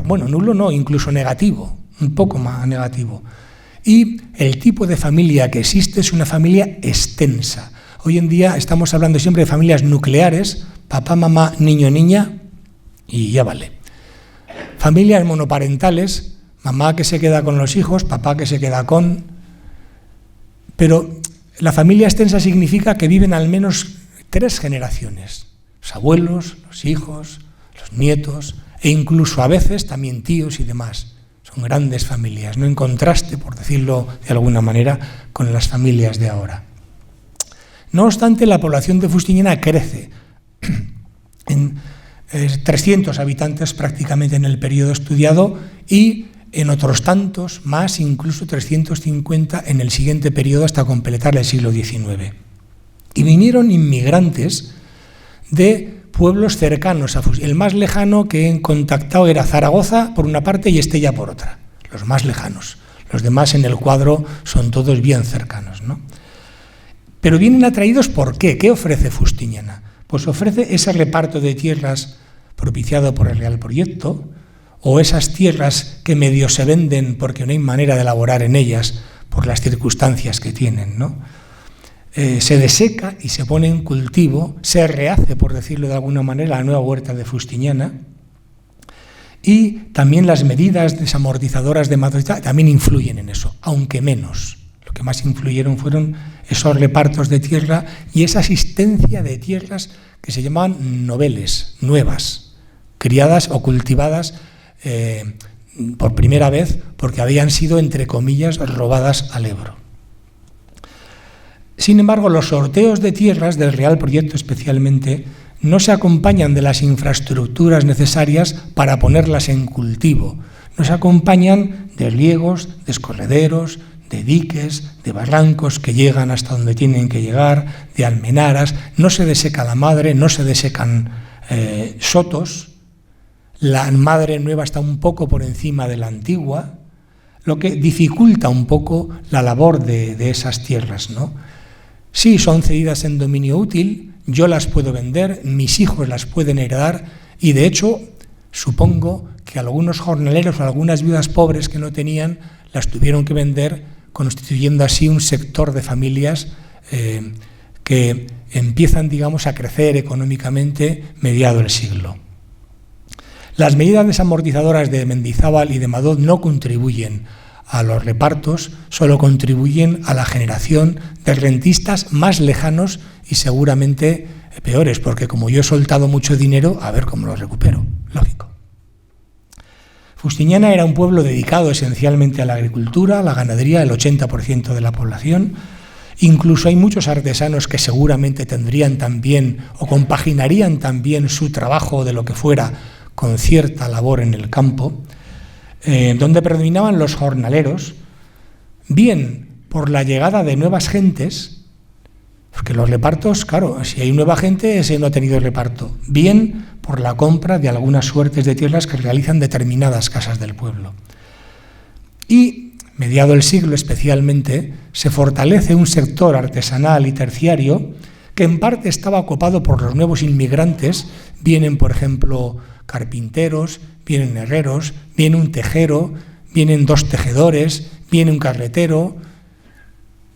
Bueno, nulo no, incluso negativo, un poco más negativo. Y el tipo de familia que existe es una familia extensa. Hoy en día estamos hablando siempre de familias nucleares, papá, mamá, niño, niña, y ya vale. Familias monoparentales, mamá que se queda con los hijos, papá que se queda con... Pero la familia extensa significa que viven al menos 3 generaciones. Los abuelos, los hijos, los nietos e incluso a veces también tíos y demás. Son grandes familias, no en contraste, por decirlo de alguna manera, con las familias de ahora. No obstante, la población de Fustiñana crece en 300 habitantes prácticamente en el periodo estudiado y en otros tantos más, incluso 350 en el siguiente periodo hasta completar el siglo XIX. Y vinieron inmigrantes de pueblos cercanos a Fustiñana. El más lejano que he contactado era Zaragoza por una parte y Estella por otra, los más lejanos. Los demás en el cuadro son todos bien cercanos, ¿no? Pero vienen atraídos ¿por qué? ¿Qué ofrece Fustiñana? Pues ofrece ese reparto de tierras propiciado por el Real Proyecto, o esas tierras que medio se venden porque no hay manera de elaborar en ellas por las circunstancias que tienen, ¿no? Se deseca y se pone en cultivo, se rehace, por decirlo de alguna manera, la nueva huerta de Fustiñana, y también las medidas desamortizadoras de Madrid también influyen en eso, aunque menos. Lo que más influyeron fueron esos repartos de tierra y esa asistencia de tierras que se llamaban noveles, nuevas, criadas o cultivadas por primera vez porque habían sido, entre comillas, robadas al Ebro. Sin embargo, los sorteos de tierras del Real Proyecto especialmente no se acompañan de las infraestructuras necesarias para ponerlas en cultivo, no se acompañan de riegos, de escorrederos, de diques, de barrancos que llegan hasta donde tienen que llegar, de almenaras, no se deseca la madre, no se desecan sotos, la madre nueva está un poco por encima de la antigua, lo que dificulta un poco la labor de esas tierras, ¿no? Sí, son cedidas en dominio útil, yo las puedo vender, mis hijos las pueden heredar y de hecho supongo que algunos jornaleros o algunas viudas pobres que no tenían las tuvieron que vender, constituyendo así un sector de familias que empiezan, digamos, a crecer económicamente mediado el siglo. Las medidas desamortizadoras de Mendizábal y de Madoz no contribuyen a los repartos, solo contribuyen a la generación de rentistas más lejanos y seguramente peores, porque como yo he soltado mucho dinero, a ver cómo lo recupero, lógico. Fustiñana era un pueblo dedicado esencialmente a la agricultura, a la ganadería, el 80% de la población. Incluso hay muchos artesanos que seguramente tendrían también o compaginarían también su trabajo de lo que fuera con cierta labor en el campo, donde predominaban los jornaleros, bien por la llegada de nuevas gentes, porque los repartos, claro, si hay nueva gente, ese no ha tenido reparto, bien por la compra de algunas suertes de tierras que realizan determinadas casas del pueblo. Y, mediado el siglo especialmente, se fortalece un sector artesanal y terciario que en parte estaba ocupado por los nuevos inmigrantes, vienen, por ejemplo, carpinteros, vienen herreros, viene un tejero, vienen 2 tejedores, viene un carretero,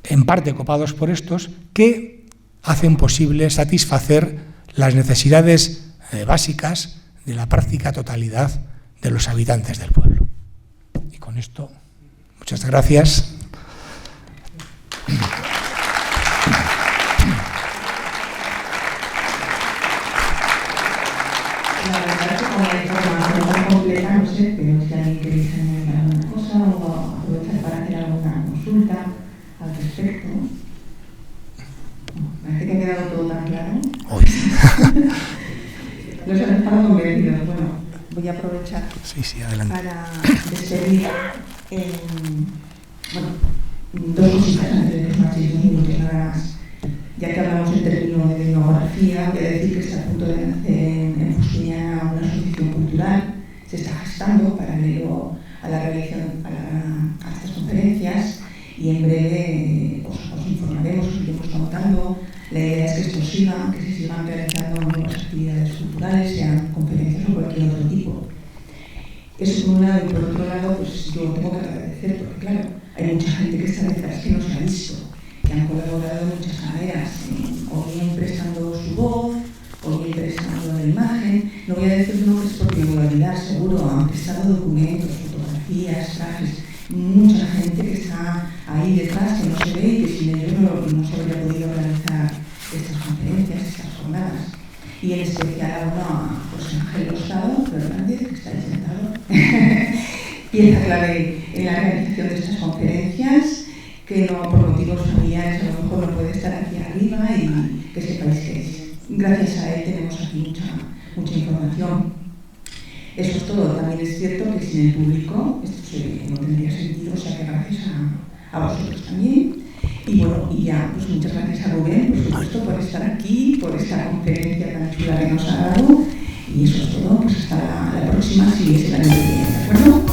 en parte copados por estos, que hacen posible satisfacer las necesidades básicas de la práctica totalidad de los habitantes del pueblo. Y con esto, muchas gracias. La verdad es que con la información tan completa, no sé, pero si alguien quiere añadir alguna cosa o aprovechar para hacer alguna consulta al respecto. Parece que ha quedado todo tan claro. Los han estado convencidos. Bueno, voy a aprovechar para despedir dos cositas antes de más de 10 minutos nada más. Ya que hablamos en términos de etnografía, voy a decir que está a punto de nacer en Fustiñana una asociación cultural, se está gestando paralelo a la realización a estas conferencias y en breve os informaremos, os iremos contando. La idea es que esto siga, que se sigan realizando nuevas actividades culturales, sean conferencias o cualquier otro tipo. Eso por un lado, y por otro lado, pues yo tengo que agradecer, porque claro, hay mucha gente que está detrás que no se ha visto, que han colaborado en muchas maneras, o bien prestando su voz, o bien prestando la imagen. No voy a decir nombres porque me voy a olvidar, seguro, han prestado documentos, fotografías, trajes, mucha gente que está ahí detrás, que no se ve y que sin ellos no se habría podido realizar estas conferencias, estas jornadas. Y en especial a una persona Ángel Rosado Fernández, que está ahí sentado, pieza clave en la realización de estas conferencias, que no, por motivos familiares a lo mejor no puede estar aquí arriba, y que sepáis que gracias a él tenemos aquí mucha información. Eso es todo. También es cierto que sin el público esto no tendría sentido, o sea que gracias a vosotros también. Y bueno, y ya, pues muchas gracias a Rubén, por supuesto, por estar aquí, por esta conferencia tan chula que nos ha dado. Y eso es todo, pues hasta la próxima, si es el año que viene, ¿de acuerdo?